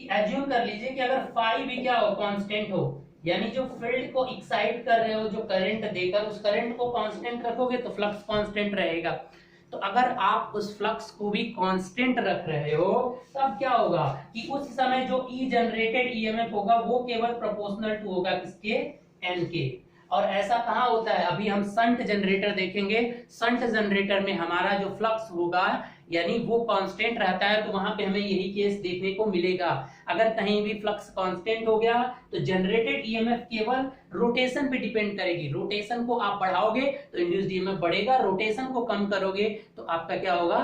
Speaker 1: कि एज्यूम कर लीजिए कि अगर फाई भी क्या हो, कांस्टेंट हो, यानी जो फील्ड को एक्साइट कर रहे हो जो करंट देकर उस करंट को कांस्टेंट रखोगे तो फ्लक्स कांस्टेंट रहेगा। तो अगर आप उस फ्लक्स को भी कांस्टेंट रख रहे हो तब क्या होगा कि उस समय जो ई जनरेटेड ईएमएफ होगा वो केवल प्रोपोर्शनल टू होगा किसके, एन के। और ऐसा कहां होता है, अभी हम शंट जनरेटर देखेंगे। शंट जनरेटर में हमारा जो फ्लक्स होगा यानी वो कांस्टेंट रहता है, तो वहां पे हमें यही केस देखने को मिलेगा। अगर कहीं भी फ्लक्स कांस्टेंट हो गया तो जनरेटेड ईएमएफ केवल रोटेशन पे डिपेंड करेगी। रोटेशन को आप बढ़ाओगे तो इंड्यूस्ड ईएमएफ बढ़ेगा, रोटेशन को कम करोगे तो आपका क्या होगा।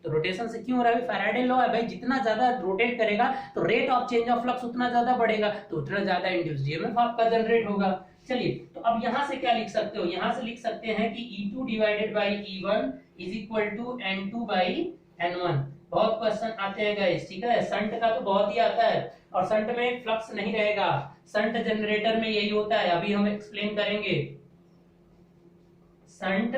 Speaker 1: तो रोटेशन से क्यों हो रहा है, फैराडे लॉ है भाई, जितना ज्यादा रोटेट करेगा तो rate of change of flux उतना ज्यादा बढ़ेगा, तो उतना ज्यादा इंड्यूस्ड ईएमएफ आपका जनरेट होगा। चलिए, तो अब यहां से क्या लिख सकते हो, यहां से लिख सकते हैं कि E2 divided by E1 is equal to N2 by N1। बहुत क्वेश्चन आते हैं गाइस, ठीक है, शंट का तो बहुत ही आता है, और शंट में फ्लक्स नहीं रहेगा, शंट जनरेटर में यही होता है, अभी हम एक्सप्लेन करेंगे शंट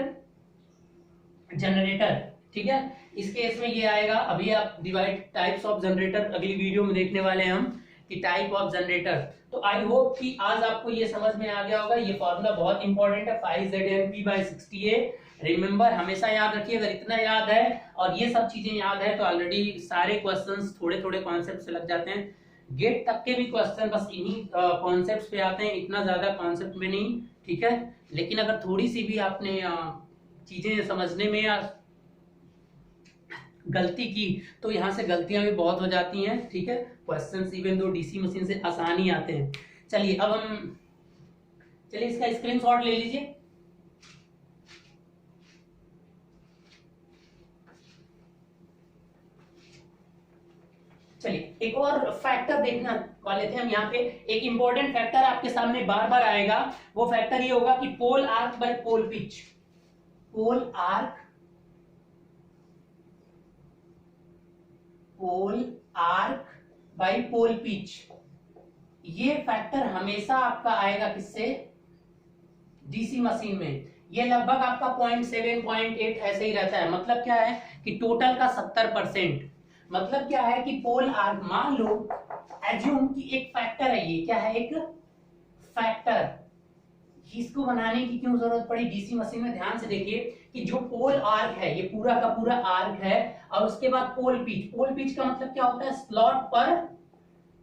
Speaker 1: जनरेटर, ठीक है। इस केस में ये आएगा, अभी आप डिवाइड टाइप्स ऑफ जनरेटर अगली वीडियो में देखने वाले हैं हम कि टाइप ऑफ जनरेटर। तो आई होप कि आज आपको ये समझ में आ गया होगा। ये फॉर्मूला बहुत इंपॉर्टेंट है, 5ZNP/60A। रिमेंबर, हमेशा याद रखिए, अगर इतना याद है और ये सब चीजें याद है तो ऑलरेडी सारे क्वेश्चंस थोड़े थोड़े कॉन्सेप्ट से लग जाते हैं। गेट तक के भी क्वेश्चन बस इन्हीं कॉन्सेप्ट पे आते हैं, इतना ज्यादा कॉन्सेप्ट में नहीं, ठीक है। लेकिन अगर थोड़ी सी भी आपने चीजें समझने में या गलती की तो यहाँ से गलतियां भी बहुत हो जाती हैं, ठीक है। Questions even though DC machine से आसान ही आते हैं। चलिए अब हम, चलिए इसका स्क्रीनशॉट ले लीजिए। चलिए एक और फैक्टर देखना वाले थे हम यहाँ पे। एक इंपॉर्टेंट फैक्टर आपके सामने बार बार आएगा, वो फैक्टर ये होगा कि pole arc by pole pitch. Pole arc by pole pitch, ये फैक्टर हमेशा आपका आएगा किससे, डीसी मशीन में। ये लगभग आपका 0.7 0.8 ऐसे ही रहता है। मतलब क्या है कि टोटल का 70%। मतलब क्या है कि पोल आर्क, मान लो एज्यूम कि एक फैक्टर है, ये क्या है, एक फैक्टर। इसको बनाने की क्यों जरूरत पड़ी डीसी मशीन में, ध्यान से देखिए कि जो पोल आर्क है ये पूरा का पूरा आर्क है, और उसके बाद पोल पिच। पोल पिच का मतलब क्या होता है,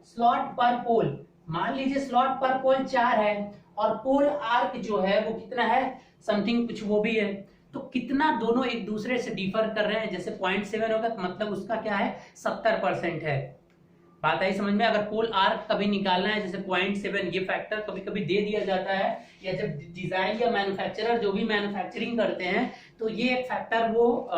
Speaker 1: स्लॉट पर पोल। मान लीजिए स्लॉट पर पोल 4 है और पोल आर्क जो है वो कितना है, समथिंग कुछ वो भी है। तो कितना दोनों एक दूसरे से डिफर कर रहे हैं, जैसे 0.7 होगा तो मतलब उसका क्या है, 70% है। बात आई समझ में। अगर पोल आर्क कभी निकालना है जैसे 0.7, ये फैक्टर कभी कभी दे दिया जाता है, या जब डिजाइन या मैन्युफैक्चरर जो भी मैन्युफैक्चरिंग करते हैं तो ये एक फैक्टर वो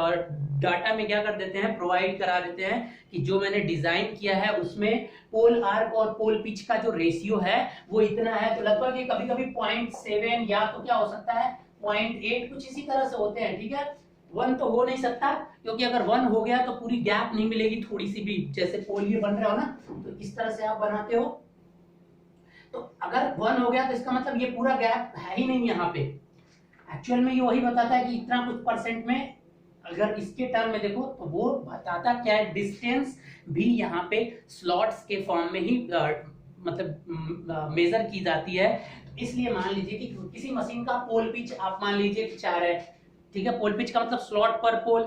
Speaker 1: डाटा में क्या कर देते हैं, प्रोवाइड करा देते हैं कि जो मैंने डिजाइन किया है उसमें पोल आर्क और पोल पिच का जो रेशियो है वो इतना है। तो लगभग ये कभी कभी 0.7 या तो क्या हो सकता है 0.8, कुछ इसी तरह से होते हैं, ठीक है। 1 तो हो नहीं सकता, क्योंकि अगर 1 हो गया तो पूरी गैप नहीं मिलेगी थोड़ी सी भी, जैसे पोल ये बन रहा हो ना, तो इस तरह से आप बनाते हो, तो अगर 1 हो गया तो इसका मतलब ये पूरा गैप है ही नहीं यहाँ पे। एक्चुअल में ये वही बताता है कि इतना कुछ परसेंट में, अगर इसके टर्म में देखो तो वो बताता क्या है, डिस्टेंस भी यहाँ पे स्लॉट्स के फॉर्म में ही मतलब मेजर की जाती है। इसलिए मान लीजिए कि किसी मशीन का पोल पिच आप मान लीजिए कि 4 है, ठीक है। पोल पिच का मतलब स्लॉट पर पोल,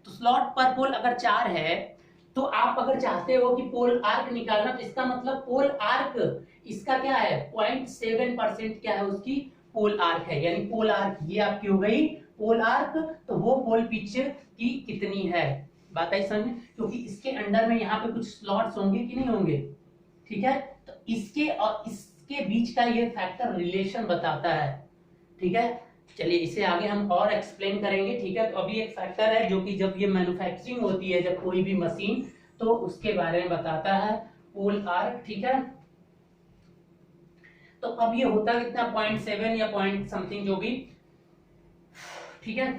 Speaker 1: तो स्लॉट पर पोल अगर 4 है तो आप अगर चाहते हो कि पोल आर्क निकालना, तो इसका मतलब पोल आर्क इसका क्या है, 0.7% क्या है उसकी पोल आर्क है, यानी पोल आर्क ये आपकी हो गई पोल आर्क, तो वो पोल पिच की कितनी है। बात आई समझ में, क्योंकि इसके अंडर में यहाँ पे कुछ स्लॉट्स होंगे कि नहीं होंगे, ठीक है। तो इसके और इसके बीच का ये फैक्टर रिलेशन बताता है, ठीक है। चलिए इसे आगे हम और एक्सप्लेन करेंगे, ठीक है। तो अभी एक फैक्टर है जो कि जब ये मैन्युफैक्चरिंग होती है, जब कोई भी मशीन, तो उसके बारे में बताता है पोल आर्क, ठीक है। तो अब ये होता कितना 0.7 या पॉइंट समथिंग जो भी, ठीक है।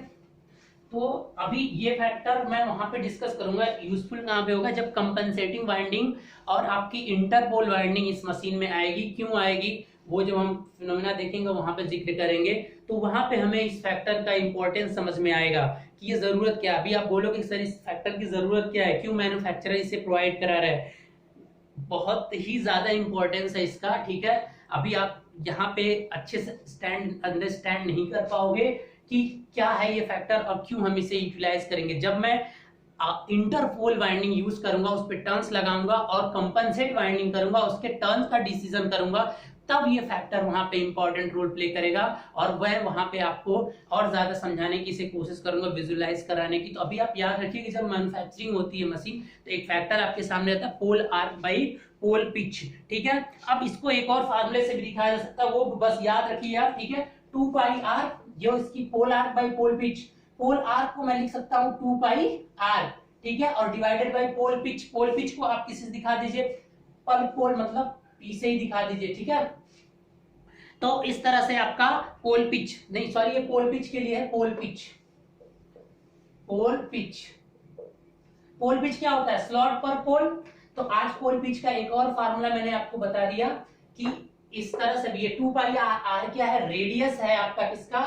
Speaker 1: तो अभी ये फैक्टर मैं वहां पे डिस्कस करूंगा, यूजफुल कहां पे होगा, जब कंपनसेटिंग वाइंडिंग और आपकी इंटरपोल वाइंडिंग इस मशीन में आएगी। क्यों आएगी वो जब हम फिनोमेना देखेंगे वहां पे जिक्र करेंगे, तो वहां पे हमें इस फैक्टर का इंपॉर्टेंस समझ में आएगा कि ये जरूरत क्या है। अभी आप बोलोगे सर इस फैक्टर की जरूरत क्या है, क्यों मैन्युफैक्चरर इसे प्रोवाइड करा रहा है। बहुत ही ज्यादा इंपॉर्टेंस है इसका, ठीक है। अभी आप यहाँ पे अच्छे से अंडरस्टैंड नहीं कर पाओगे कि क्या है ये फैक्टर और क्यों हम इसे यूटिलाइज करेंगे। जब मैं इंटरपोल वाइंडिंग यूज करूंगा, उस पर टर्न्स लगाऊंगा और कंपनसेट वाइंडिंग करूंगा, उसके टर्न्स का डिसीजन करूंगा, तब ये फैक्टर वहां पे इंपॉर्टेंट रोल प्ले करेगा। और वह वहां पे आपको और ज्यादा समझाने की से कोशिश करूंगा, विजुलाइज कराने की। तो अभी आप याद रखिए कि जब मैन्युफैक्चरिंग होती है मशीन, तो एक फैक्टर आपके सामने आता है पोल आर्क बाई पोल पिच, ठीक है। अब इसको एक और फार्मूले से भी दिखाया जा सकता है, वो बस याद रखिए आप, ठीक है। 2 पाई आर, ये इसकी pole arc by pole pitch. Pole arc को मैं लिख सकता हूं 2 पाई आर, ठीक है, और divided by pole pitch. Pole pitch को आप किसी से दिखा दीजिए, पर पोल मतलब पी से ही दिखा दीजिए, ठीक है। तो इस तरह से आपका पोल पिच, नहीं सॉरी, ये पोल पिच के लिए है, pole pitch. Pole pitch, pole pitch क्या होता है, स्लॉट पर पोल। तो आज पोल पिच का एक और फार्मूला मैंने आपको बता दिया कि इस तरह से भी, ये 2 पाई आर क्या है, रेडियस है आपका किसका,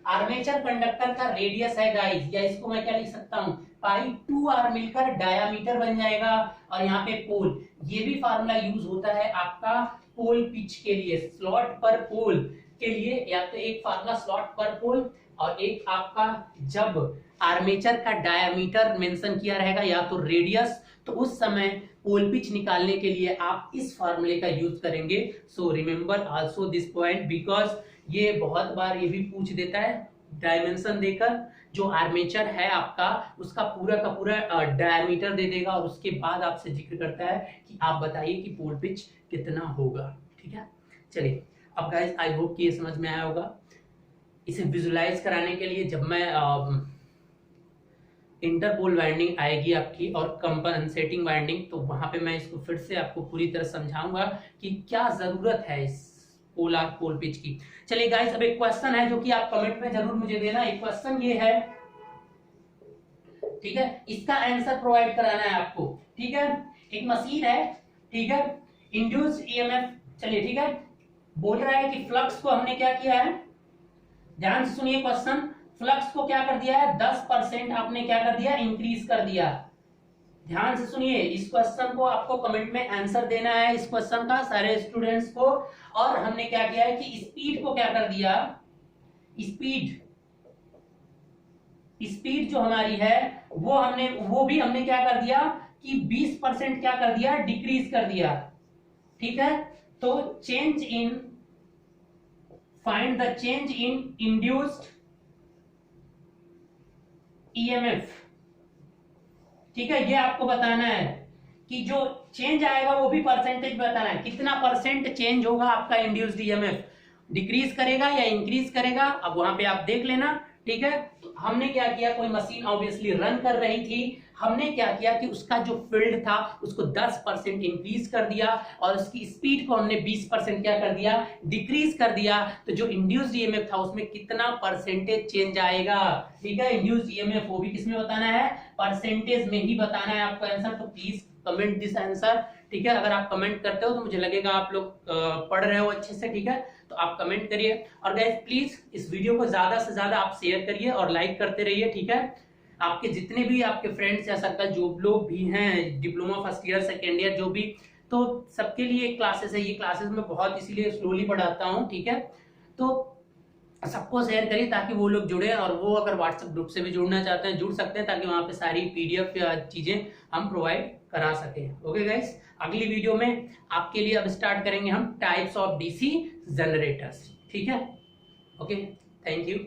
Speaker 1: आर्मेचर कंडक्टर का रेडियस है गाइस। या इसको मैं क्या लिख सकता हूं, पाई 2r मिलकर डायामीटर बन जाएगा। और यहाँ पे पोल, ये भी फार्मूला यूज होता है आपका पोल पिच के लिए, स्लॉट पर पोल के लिए। या तो एक फार्मूला स्लॉट पर पोल, और एक आपका जब आर्मेचर का डायामीटर मेंशन किया रहेगा या तो रेडियस, तो उस समय पोल पिच निकालने के लिए आप इस फार्मूले का यूज करेंगे। So remember also this point, because ये बहुत बार ये भी पूछ देता है डायमेंशन देकर, जो आर्मेचर है आपका उसका पूरा का पूरा डायमीटर दे देगा, और उसके बाद आपसे जिक्र करता है कि आप बताइए कि पोल पिच कितना होगा, ठीक है। चलिए अब गाइस, आई होप कि ये समझ में आया होगा। इसे विजुलाइज कराने के लिए जब मैं इंटरपोल वाइंडिंग आएगी आपकी और कंपनसेटिंग वाइंडिंग, तो वहां पे मैं इसको फिर से आपको पूरी तरह समझाऊंगा कि क्या जरूरत है इस पोल पोल पिच की। चलिए गाइस, अब एक क्वेश्चन है जो कि आप कमेंट में जरूर मुझे देना। एक क्वेश्चन ये है, ठीक है, इसका आंसर प्रोवाइड कराना है आपको, ठीक है। एक मशीन है, ठीक है, इंड्यूस्ड ईएमएफ, चलिए ठीक है, बोल रहा है कि फ्लक्स को हमने क्या किया है, ध्यान से सुनिए क्वेश्चन, फ्लक्स को क्या कर दिया है, 10% आपने क्या कर दिया, इंक्रीज कर दिया। ध्यान से सुनिए, इस क्वेश्चन को आपको कमेंट में आंसर देना है, इस क्वेश्चन का सारे स्टूडेंट्स को। और हमने क्या किया है कि स्पीड को क्या कर दिया, स्पीड जो हमारी है वो भी हमने क्या कर दिया कि 20% क्या कर दिया, डिक्रीज कर दिया, ठीक है। तो find the change in induced EMF, ठीक है। ये आपको बताना है कि जो चेंज आएगा वो भी परसेंटेज बताना है, कितना परसेंट चेंज होगा आपका इंड्यूस्ड ईएमएफ, डिक्रीज करेगा या इंक्रीज करेगा। अब वहां पे आप देख लेना, ठीक है। तो हमने क्या किया, कोई मशीन ऑब्वियसली रन कर रही थी, हमने क्या किया कि उसका जो फील्ड था उसको 10% इंक्रीज कर दिया, और उसकी स्पीड को हमने 20% क्या कर दिया, डिक्रीज कर दिया। तो जो इंड्यूस्ड ईएमएफ था उसमें कितना परसेंटेज चेंज आएगा, ठीक है। इंड्यूस्ड ईएमएफ वो भी किसमें बताना है, परसेंटेज में ही बताना है आपको आंसर। तो प्लीज कमेंट दिस आंसर, ठीक है। अगर आप कमेंट करते हो तो मुझे लगेगा आप लोग पढ़ रहे हो अच्छे से, ठीक है। तो आप कमेंट करिए, और गाइस प्लीज इस वीडियो को ज्यादा से ज्यादा आप शेयर करिए और लाइक करते रहिए, ठीक है। आपके जितने भी आपके फ्रेंड्स या सर्कल जो लोग भी हैं, diploma first year second year जो भी, तो सबके लिए क्लासेस है। ये क्लासेस मैं बहुत इसीलिए स्लोली पढ़ाता हूँ, ठीक है। तो सबको शेयर करिए ताकि वो लोग जुड़े, और वो अगर व्हाट्सएप ग्रुप से भी जुड़ना चाहते हैं जुड़ सकते हैं, ताकि वहां पे सारी पीडीएफ या चीजें हम प्रोवाइड करा सकें। ओके गाइस, अगली वीडियो में आपके लिए अब स्टार्ट करेंगे हम टाइप्स ऑफ डीसी जनरेटर्स, ठीक है। Okay, thank you.